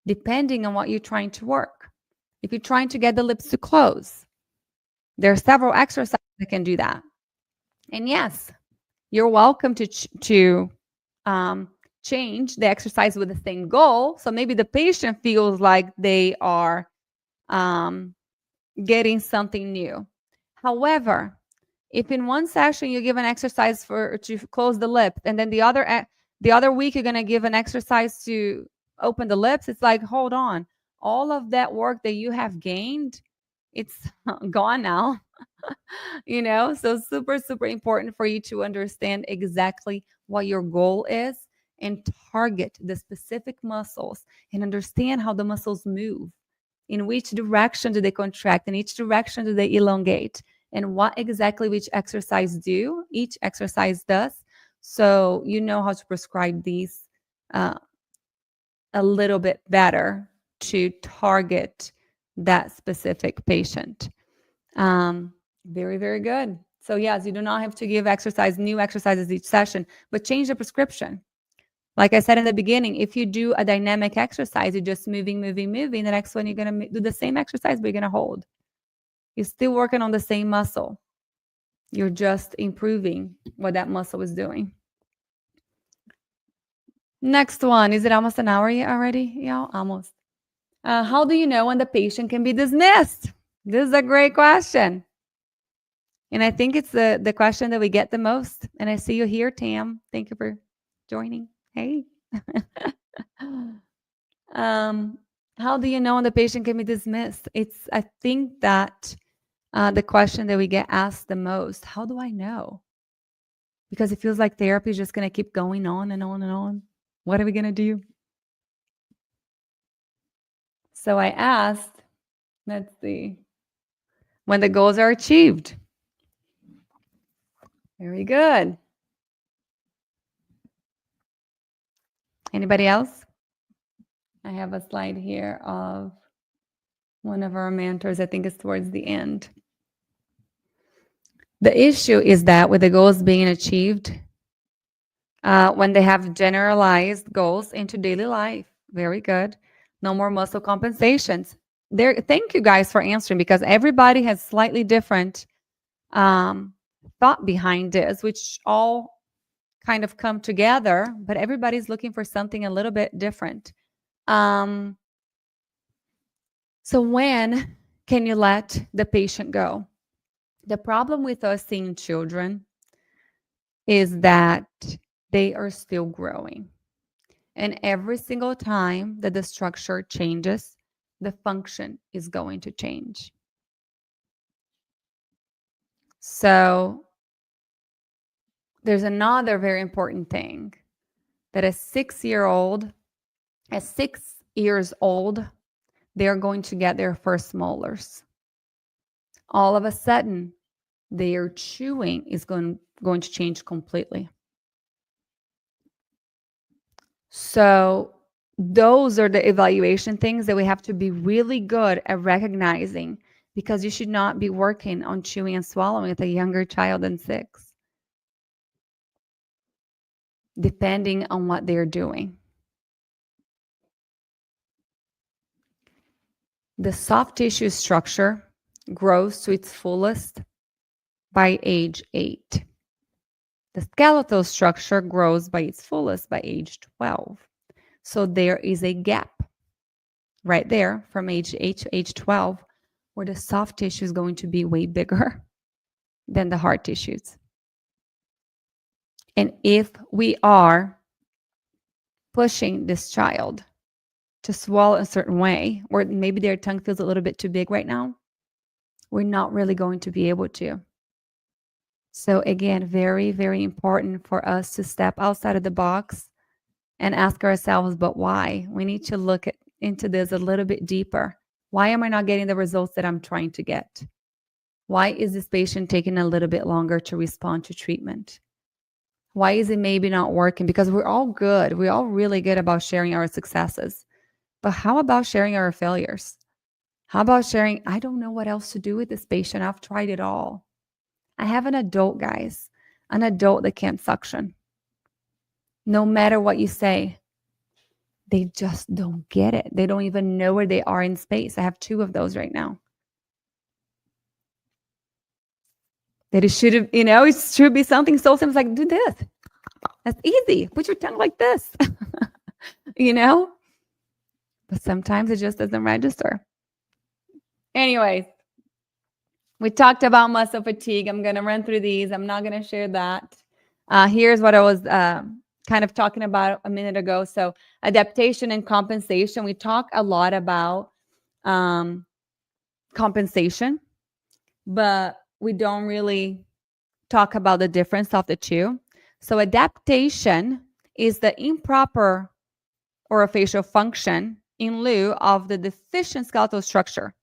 depending on what you're trying to work. If you're trying to get the lips to close, there are several exercises that can do that. And yes, you're welcome to change the exercise with the same goal. So maybe the patient feels like they are getting something new. However, if in one session you give an exercise to close the lip, and then the other week you're going to give an exercise to open the lips, it's like, hold on, all of that work that you have gained, it's gone now. So super, super important for you to understand exactly what your goal is and target the specific muscles and understand how the muscles move. In which direction do they contract? In each direction do they elongate? And what exactly each exercise does. So you know how to prescribe these a little bit better to target that specific patient. Very, very good. So yes, you do not have to give new exercises each session, but change the prescription. Like I said in the beginning, if you do a dynamic exercise, you're just moving. The next one, you're going to do the same exercise, but you're going to hold. You're still working on the same muscle. You're just improving what that muscle is doing. Next one. Is it almost an hour already? Yeah, almost. How do you know when the patient can be dismissed? This is a great question. And I think it's the question that we get the most. And I see you here, Tam. Thank you for joining. Hey. How do you know when the patient can be dismissed? I think that the question that we get asked the most, how do I know? Because it feels like therapy is just going to keep going on and on and on. What are we going to do? So I asked, let's see, when the goals are achieved. Very good. Anybody else? I have a slide here of one of our mentors. I think it's towards the end. The issue is that with the goals being achieved, when they have generalized goals into daily life, very good. No more muscle compensations. Thank you guys for answering, because everybody has slightly different thought behind this, which all kind of come together, but everybody's looking for something a little bit different. So when can you let the patient go? The problem with us seeing children is that they are still growing. And every single time that the structure changes, the function is going to change. So there's another very important thing that at 6 years old, they're going to get their first molars. All of a sudden, their chewing is going to change completely. So those are the evaluation things that we have to be really good at recognizing, because you should not be working on chewing and swallowing with a younger child than 6, depending on what they're doing. The soft tissue structure grows to its fullest by age 8. The skeletal structure grows by its fullest by age 12. So there is a gap right there from age 8 to age 12 where the soft tissue is going to be way bigger than the hard tissues. And if we are pushing this child to swallow a certain way, or maybe their tongue feels a little bit too big right now, we're not really going to be able to. So again, very, very important for us to step outside of the box and ask ourselves, but why? We need to look into this a little bit deeper. Why am I not getting the results that I'm trying to get? Why is this patient taking a little bit longer to respond to treatment? Why is it maybe not working? Because we're all good. We're all really good about sharing our successes. But how about sharing our failures? How about sharing, I don't know what else to do with this patient. I've tried it all. I have an adult, guys, an adult that can't suction. No matter what you say, they just don't get it. They don't even know where they are in space. I have 2 of those right now. That it should have, it should be something so simple like, do this. That's easy. Put your tongue like this. But sometimes it just doesn't register. Anyways, we talked about muscle fatigue. I'm going to run through these. I'm not going to share that. Here's what I was kind of talking about a minute ago. So adaptation and compensation. We talk a lot about compensation, but we don't really talk about the difference of the two. So adaptation is the improper orofacial function in lieu of the deficient skeletal structure.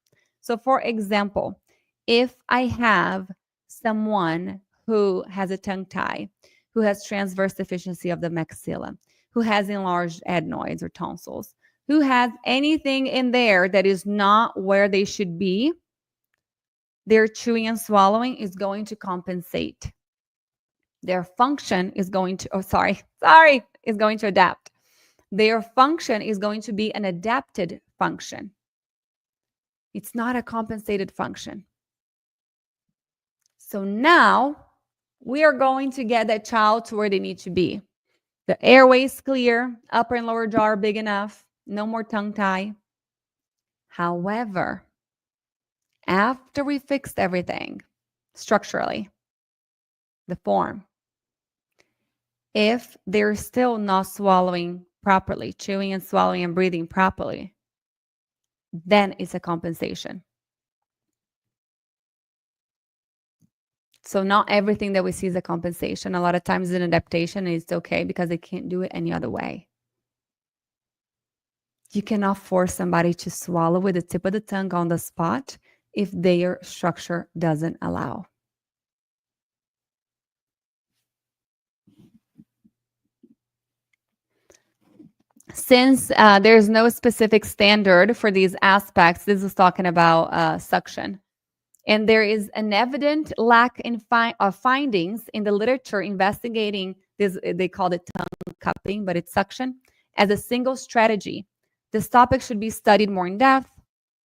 So for example, if I have someone who has a tongue tie, who has transverse deficiency of the maxilla, who has enlarged adenoids or tonsils, who has anything in there that is not where they should be, their chewing and swallowing is going to compensate. Their function is going to, is going to adapt. Their function is going to be an adapted function. It's not a compensated function. So now we are going to get that child to where they need to be. The airway is clear, upper and lower jaw are big enough, no more tongue tie. However, after we fixed everything structurally, the form, if they're still not swallowing properly, chewing and swallowing and breathing properly, then it's a compensation. So not everything that we see is a compensation. A lot of times it's an adaptation and it's okay because they can't do it any other way. You cannot force somebody to swallow with the tip of the tongue on the spot if their structure doesn't allow. Since there's no specific standard for these aspects, this is talking about suction. And there is an evident lack of findings in the literature investigating this, they call it tongue cupping, but it's suction, as a single strategy. This topic should be studied more in depth.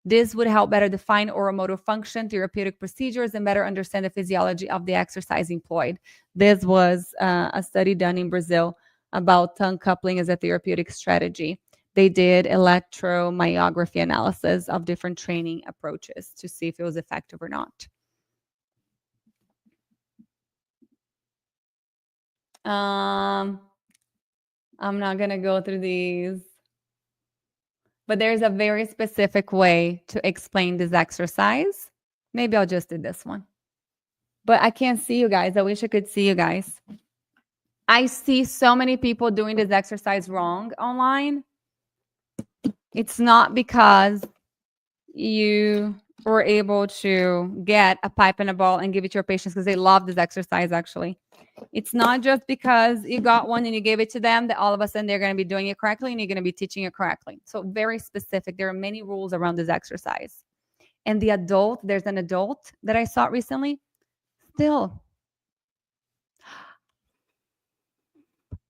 This would help better define oromotor function, therapeutic procedures, and better understand the physiology of the exercise employed. This was a study done in Brazil about tongue coupling as a therapeutic strategy. They did electromyography analysis of different training approaches to see if it was effective or not. I'm not going to go through these. But there's a very specific way to explain this exercise. Maybe I'll just do this one. But I can't see you guys. I wish I could see you guys. I see so many people doing this exercise wrong online. It's not because you were able to get a pipe and a ball and give it to your patients because they love this exercise, actually. It's not just because you got one and you gave it to them that all of a sudden they're going to be doing it correctly and you're going to be teaching it correctly. So very specific. There are many rules around this exercise. And the adult, there's an adult that I saw recently, still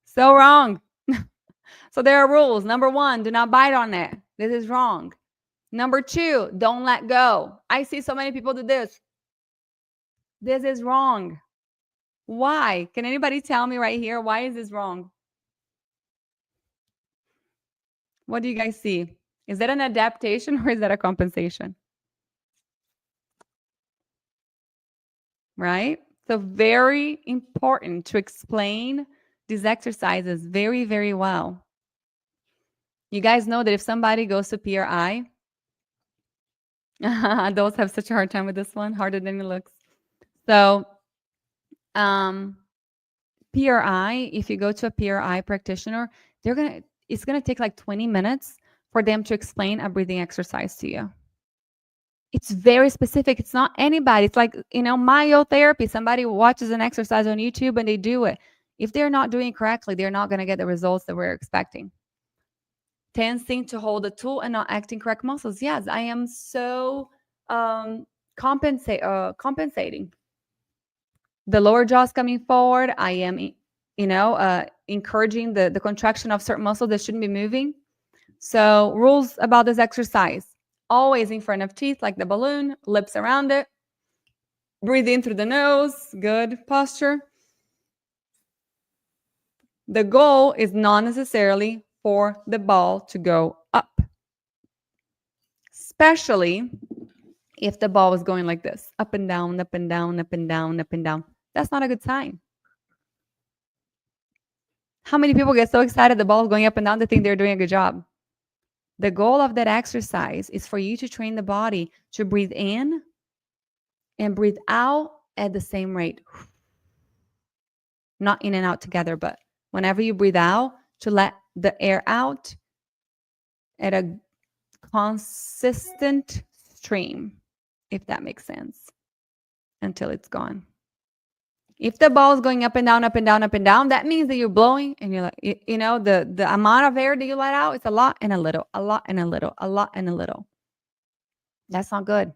so wrong. So there are rules. Number 1, do not bite on it. This is wrong. Number 2, don't let go. I see so many people do this. This is wrong. Why? Can anybody tell me right here? Why is this wrong? What do you guys see? Is that an adaptation or is that a compensation? Right? So very important to explain these exercises very, very well. You guys know that if somebody goes to PRI, adults have such a hard time with this one, harder than it looks. So PRI, if you go to a PRI practitioner, it's gonna take like 20 minutes for them to explain a breathing exercise to you. It's very specific. It's not anybody. It's like, myotherapy. Somebody watches an exercise on YouTube and they do it. If they're not doing it correctly, they're not going to get the results that we're expecting. Tensing to hold the tool and not acting correct muscles. Yes, I am so compensating. The lower jaw's coming forward. I am, encouraging the contraction of certain muscles that shouldn't be moving. So rules about this exercise. Always in front of teeth like the balloon, lips around it. Breathe in through the nose. Good posture. The goal is not necessarily for the ball to go up, especially if the ball is going like this, up and down, up and down, up and down, up and down. That's not a good sign. How many people get so excited the ball is going up and down they think they're doing a good job? The goal of that exercise is for you to train the body to breathe in and breathe out at the same rate. Not in and out together, but whenever you breathe out, to let the air out at a consistent stream, if that makes sense, until it's gone. If the ball is going up and down, up and down, up and down, that means that you're blowing and you're like, the amount of air that you let out, it's a lot and a little, a lot and a little, a lot and a little. That's not good.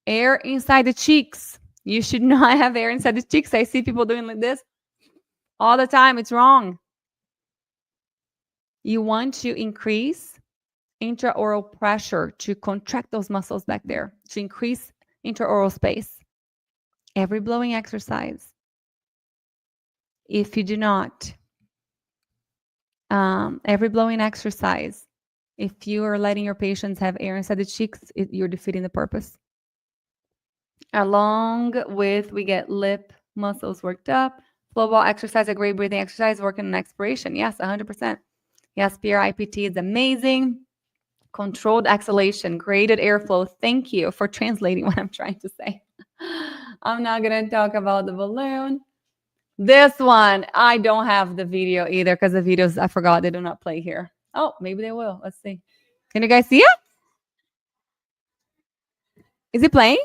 Air inside the cheeks. You should not have air inside the cheeks. I see people doing like this all the time. It's wrong. You want to increase intraoral pressure to contract those muscles back there, to increase intraoral space. Every blowing exercise. If you do not, every blowing exercise, if you are letting your patients have air inside the cheeks, you're defeating the purpose. Along with, we get lip muscles worked up. Flow ball exercise, a great breathing exercise, working on expiration. Yes, 100%. Yes, PRIPT is amazing. Controlled exhalation, graded airflow. Thank you for translating what I'm trying to say. I'm not going to talk about the balloon. This one, I don't have the video either because the videos, I forgot, they do not play here. Oh, maybe they will. Let's see. Can you guys see it? Is it playing?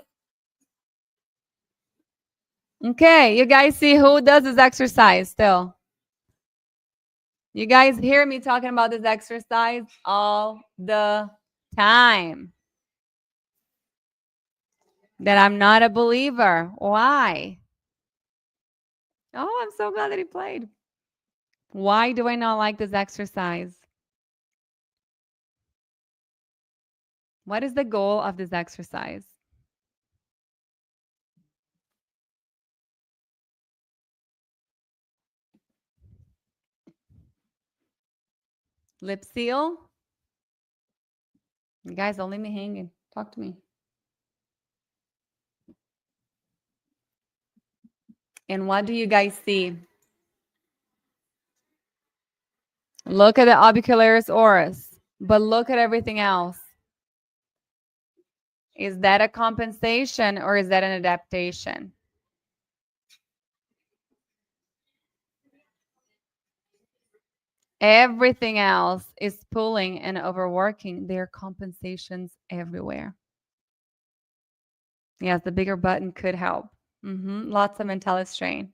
Okay, you guys see who does this exercise still? You guys hear me talking about this exercise all the time. That I'm not a believer. Why? Oh, I'm so glad that he played. Why do I not like this exercise? What is the goal of this exercise? Lip seal? You guys, don't leave me hanging. Talk to me. And what do you guys see? Look at the orbicularis oris. But look at everything else. Is that a compensation or is that an adaptation? Everything else is pulling and overworking. There are compensations everywhere. Yes, the bigger button could help. Lots of mental strain.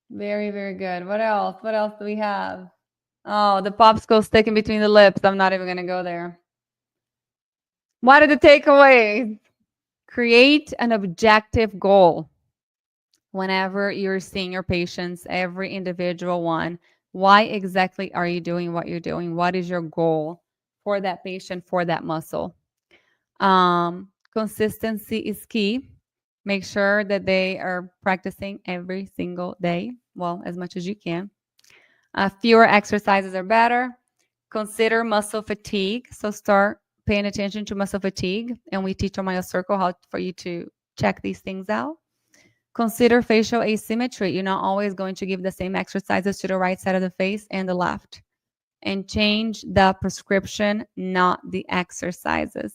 Very, very good. What else? What else do we have? Oh, the popsicle sticking between the lips. I'm not even going to go there. What are the takeaways? Create an objective goal. Whenever you're seeing your patients, every individual one, why exactly are you doing what you're doing? What is your goal for that patient, for that muscle? Consistency is key. Make sure that they are practicing every single day, well, as much as you can. Fewer exercises are better. Consider muscle fatigue. So start paying attention to muscle fatigue. And we teach on MyoCircle how for you to check these things out. Consider facial asymmetry. You're not always going to give the same exercises to the right side of the face and the left. And change the prescription, not the exercises.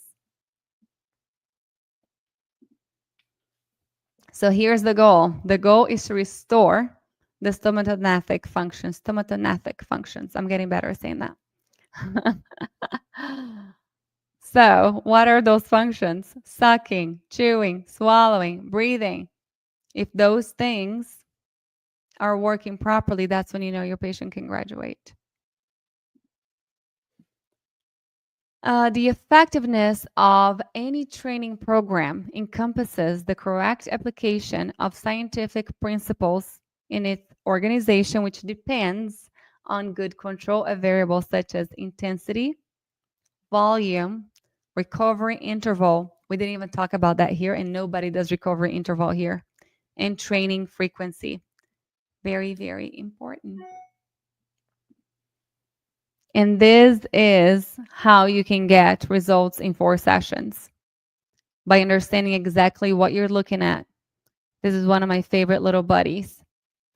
So here's the goal. The goal is to restore the stomatognathous functions. Stomatognathous functions. I'm getting better at saying that. So what are those functions? Sucking, chewing, swallowing, breathing. If those things are working properly, that's when you know your patient can graduate. The effectiveness of any training program encompasses the correct application of scientific principles in its organization, which depends on good control of variables such as intensity, volume, recovery interval. We didn't even talk about that here, and nobody does recovery interval here. And training frequency. Very, very important. And this is how you can get results in 4 sessions, by understanding exactly what you're looking at. This is one of my favorite little buddies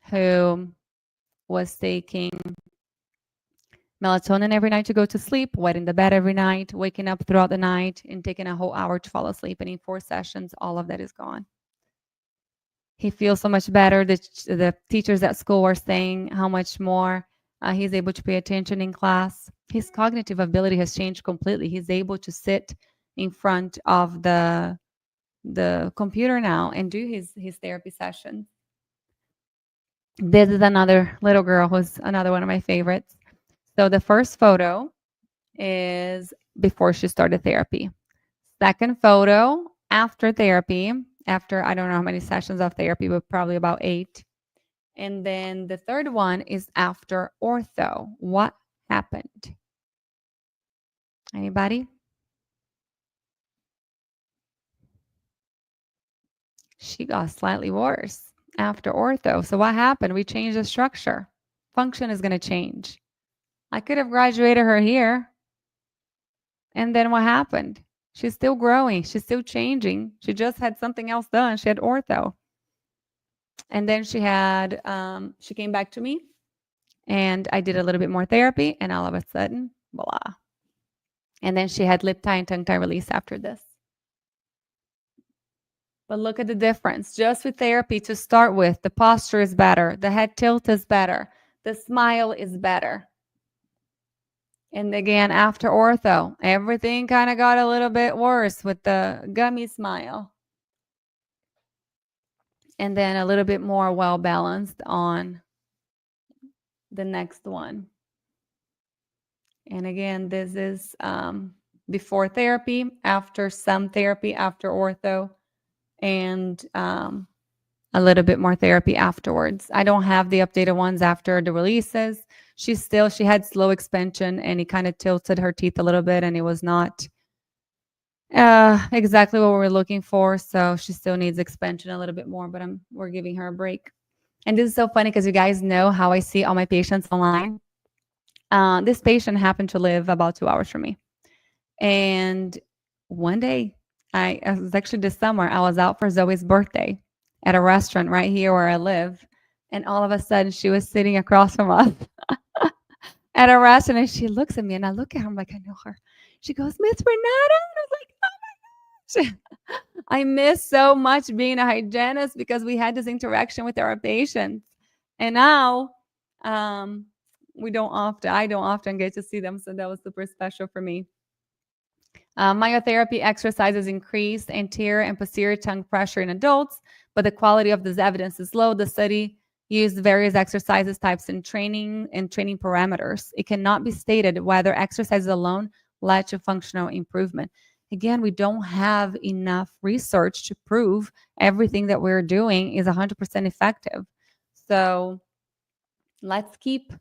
who was taking melatonin every night to go to sleep, wetting the bed every night, waking up throughout the night, and taking a whole hour to fall asleep. And in 4 sessions, all of that is gone. He feels so much better. The teachers at school were saying how much more he's able to pay attention in class. His cognitive ability has changed completely. He's able to sit in front of the computer now and do his therapy sessions. This is another little girl who's another one of my favorites. So the first photo is before she started therapy. Second photo after therapy, after I don't know how many sessions of therapy, but probably about 8. And then the third one is after ortho. What happened? Anybody? She got slightly worse after ortho. So what happened? We changed the structure. Function is going to change. I could have graduated her here. And then what happened? She's still growing. She's still changing. She just had something else done. She had ortho. And then she had, she came back to me and I did a little bit more therapy and all of a sudden, voila. And then she had lip tie and tongue tie release after this. But look at the difference. Just with therapy to start with, the posture is better. The head tilt is better. The smile is better. And again, after ortho, everything kind of got a little bit worse with the gummy smile. And then a little bit more well-balanced on the next one. And again, this is before therapy, after some therapy, after ortho, and a little bit more therapy afterwards. I don't have the updated ones after the releases. She had slow expansion and it kind of tilted her teeth a little bit and it was not exactly what we were looking for. So she still needs expansion a little bit more, but we're giving her a break. And this is so funny because you guys know how I see all my patients online. This patient happened to live about 2 hours from me. And one day, it was actually this summer, I was out for Zoe's birthday at a restaurant right here where I live. And all of a sudden, she was sitting across from us. at a restaurant, and she looks at me, and I look at her. I'm like, I know her. She goes, Miss Renata. And I was like, oh my gosh. I miss so much being a hygienist because we had this interaction with our patients. And now I don't often get to see them. So that was super special for me. Myotherapy exercises increased anterior and posterior tongue pressure in adults, but the quality of this evidence is low. The study used various exercises types and training parameters. It cannot be stated whether exercises alone led to functional improvement. Again, we don't have enough research to prove everything that we're doing is 100% effective. So let's keep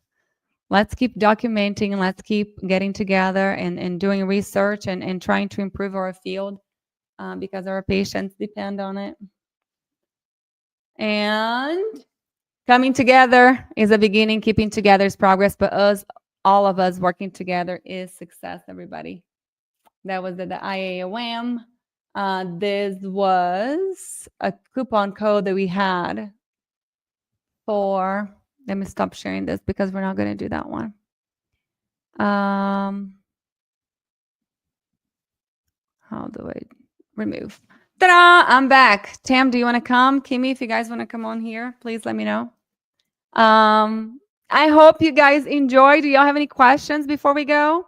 documenting, let's keep getting together and doing research and trying to improve our field because our patients depend on it. And coming together is a beginning, keeping together is progress, but all of us working together is success, everybody. That was the IAOM. This was a coupon code that we had for, let me stop sharing this because we're not going to do that one. How do I remove? Ta-da! I'm back. Tam, do you want to come? Kimmy, if you guys want to come on here, please let me know. I hope you guys enjoy. Do y'all have any questions before we go?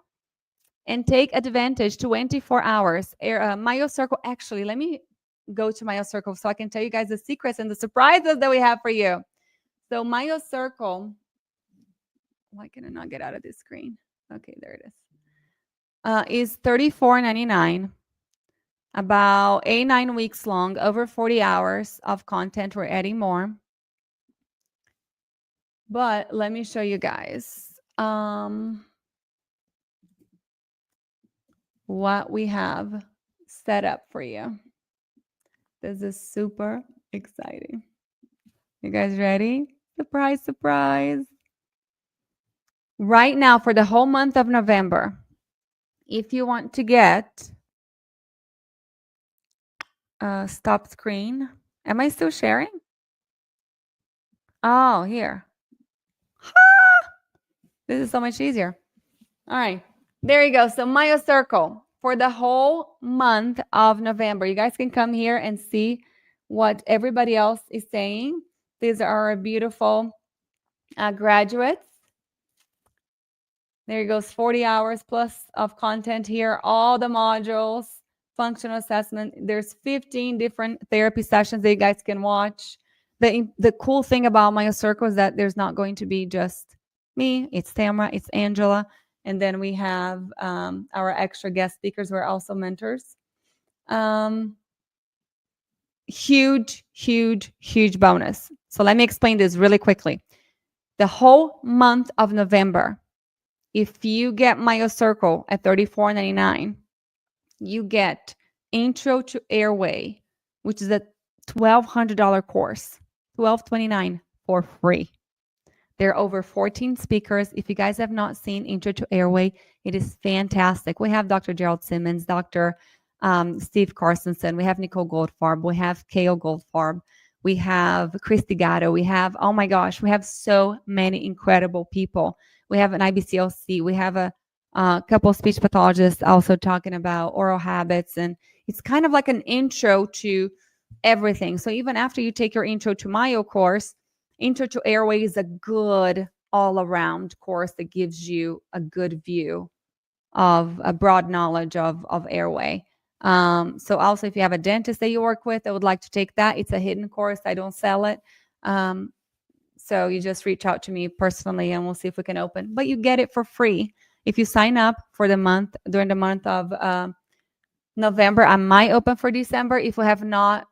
And take advantage, 24 hours. MyoCircle, actually, let me go to MyoCircle so I can tell you guys the secrets and the surprises that we have for you. So MyoCircle, why can I not get out of this screen? Okay, there it is $34.99. About 8-9 weeks long, over 40 hours of content. We're adding more. But let me show you guys what we have set up for you. This is super exciting. You guys ready? Surprise, surprise. Right now, for the whole month of November, if you want to get stop screen. Am I still sharing? Oh, here. This is so much easier. All right. There you go. So MyoCircle for the whole month of November. You guys can come here and see what everybody else is saying. These are our beautiful graduates. There goes 40 hours plus of content here. All the modules, functional assessment. There's 15 different therapy sessions that you guys can watch. The cool thing about MyoCircle is that there's not going to be just me. It's Tamara, it's Angela. And then we have our extra guest speakers who are also mentors. Huge, huge, huge bonus. So let me explain this really quickly. The whole month of November, if you get MyoCircle at $34.99, you get Intro to Airway, which is a $1,200 course, $1,229 for free. There are over 14 speakers. If you guys have not seen Intro to Airway, it is fantastic. We have Dr. Gerald Simmons, Dr. Steve Carstensen. We have Nicole Goldfarb. We have Kale Goldfarb. We have Christy Gatto. We have, oh my gosh, we have so many incredible people. We have an IBCLC. We have a couple of speech pathologists also talking about oral habits. And it's kind of like an intro to everything. So even after you take your Intro to Myo course, Intro to Airway is a good all-around course that gives you a good view of a broad knowledge of airway. So also if you have a dentist that you work with that would like to take that, it's a hidden course. I don't sell it. So you just reach out to me personally and we'll see if we can open. But you get it for free if you sign up for the month, during the month of November. I might open for December if we have not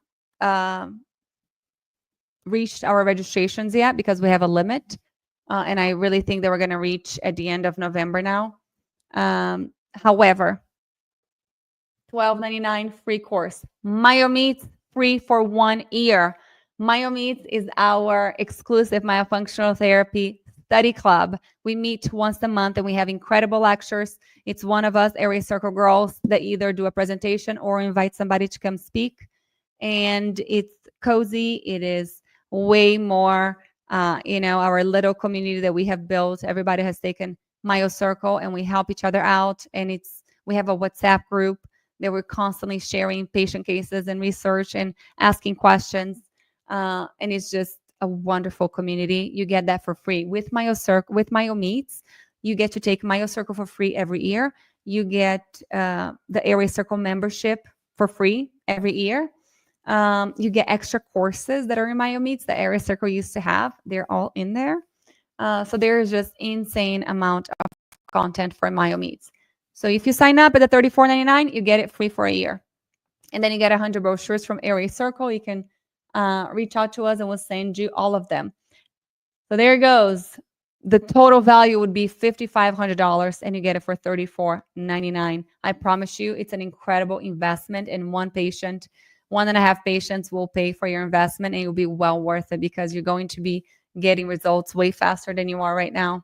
reached our registrations yet because we have a limit. And I really think that we're going to reach at the end of November now. However, $12.99 free course. MyoMeets free for 1 year. MyoMeets is our exclusive myofunctional therapy study club. We meet once a month and we have incredible lectures. It's one of us, Area Circle Girls, that either do a presentation or invite somebody to come speak. And it's cozy. It is way more, our little community that we have built. Everybody has taken Myo Circle, and we help each other out. And we have a WhatsApp group that we're constantly sharing patient cases and research and asking questions. And it's just a wonderful community. You get that for free with Myo Circle, with Myo Meets. You get to take Myo Circle for free every year. You get the Airway Circle membership for free every year. You get extra courses that are in Myo Meets that Airway Circle used to have. They're all in there. So there is just insane amount of content for Myo Meets. So if you sign up at the $34.99, you get it free for a year. And then you get 100 brochures from Airway Circle. You can reach out to us and we'll send you all of them. So there it goes. The total value would be $5,500 and you get it for $34.99. I promise you, it's an incredible investment, and one patient, 1.5 patients will pay for your investment, and it will be well worth it because you're going to be getting results way faster than you are right now.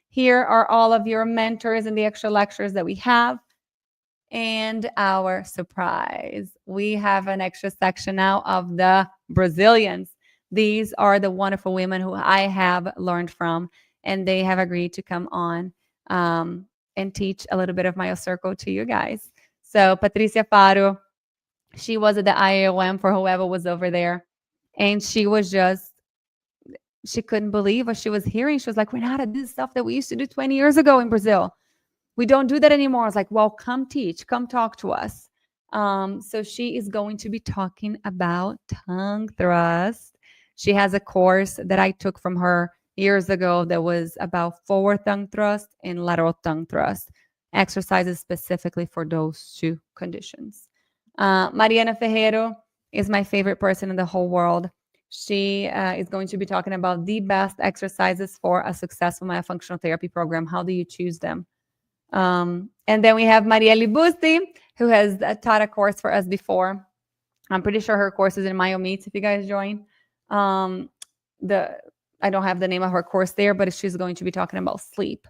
Here are all of your mentors and the extra lectures that we have. And our surprise, we have an extra section now of the Brazilians. These are the wonderful women who I have learned from, and they have agreed to come on and teach a little bit of Myo Circle to you guys. So Patricia Faro, she was at the IOM for whoever was over there, and she couldn't believe what she was hearing. She was like, Renata, this is stuff that we used to do 20 years ago in Brazil. We don't do that anymore. I was like, well, come teach, come talk to us. So she is going to be talking about tongue thrust. She has a course that I took from her years ago that was about forward tongue thrust and lateral tongue thrust, exercises specifically for those two conditions. Mariana Ferreiro is my favorite person in the whole world. She is going to be talking about the best exercises for a successful myofunctional therapy program. How do you choose them? And then we have Marielle Busti, who has taught a course for us before. I'm pretty sure her course is in Myo Meets if you guys join. I don't have the name of her course there, but she's going to be talking about sleep.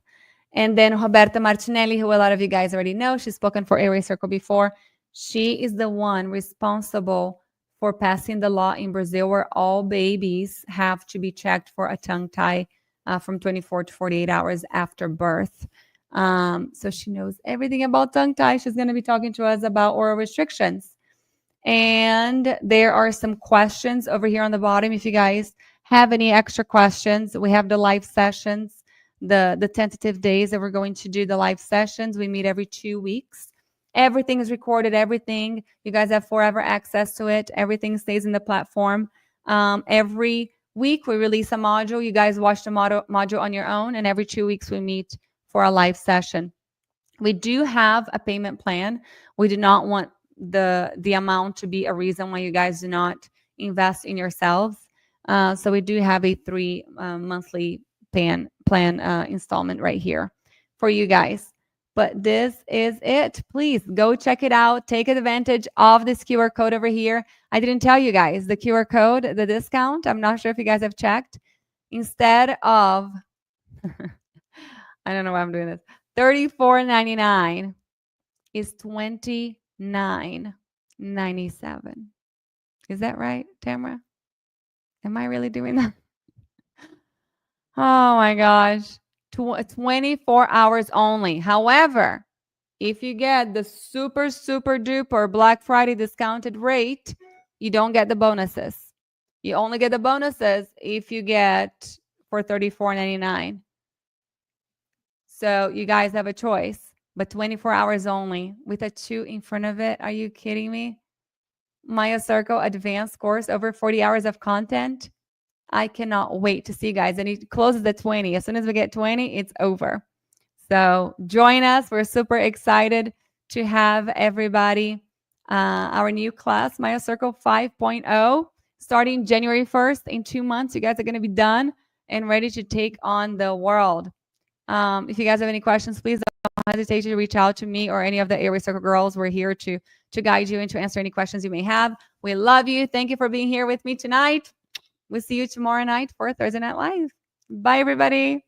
And then Roberta Martinelli, who a lot of you guys already know, she's spoken for Airway Circle before. She is the one responsible for passing the law in Brazil where all babies have to be checked for a tongue tie from 24 to 48 hours after birth. So she knows everything about tongue tie. She's going to be talking to us about oral restrictions. And there are some questions over here on the bottom. If you guys have any extra questions, we have the live sessions, the tentative days that we're going to do the live sessions. We meet every 2 weeks. Everything is recorded, everything. You guys have forever access to it. Everything stays in the platform. Every week we release a module. You guys watch the module on your own, and every 2 weeks we meet for a live session. We do have a payment plan. We do not want the amount to be a reason why you guys do not invest in yourselves. So we do have a 3 monthly plan installment right here for you guys. But this is it. Please go check it out. Take advantage of this QR code over here. I didn't tell you guys the QR code, the discount. I'm not sure if you guys have checked. Instead of, I don't know why I'm doing this, $34.99 is $29.97. Is that right, Tamara? Am I really doing that? Oh my gosh. 24 hours only. However, if you get the super duper Black Friday discounted rate, you don't get the bonuses. You only get the bonuses if you get for $34.99. So you guys have a choice, but 24 hours only with a 2 in front of it. Are you kidding me? Myo Circle advanced course, over 40 hours of content. I cannot wait to see you guys. And it closes at 20. As soon as we get 20, it's over. So join us. We're super excited to have everybody. Our new class, Myo Circle 5.0, starting January 1st. In 2 months, you guys are going to be done and ready to take on the world. If you guys have any questions, please don't hesitate to reach out to me or any of the Airway Circle girls. We're here to guide you and to answer any questions you may have. We love you. Thank you for being here with me tonight. We'll see you tomorrow night for Thursday Night Live. Bye, everybody.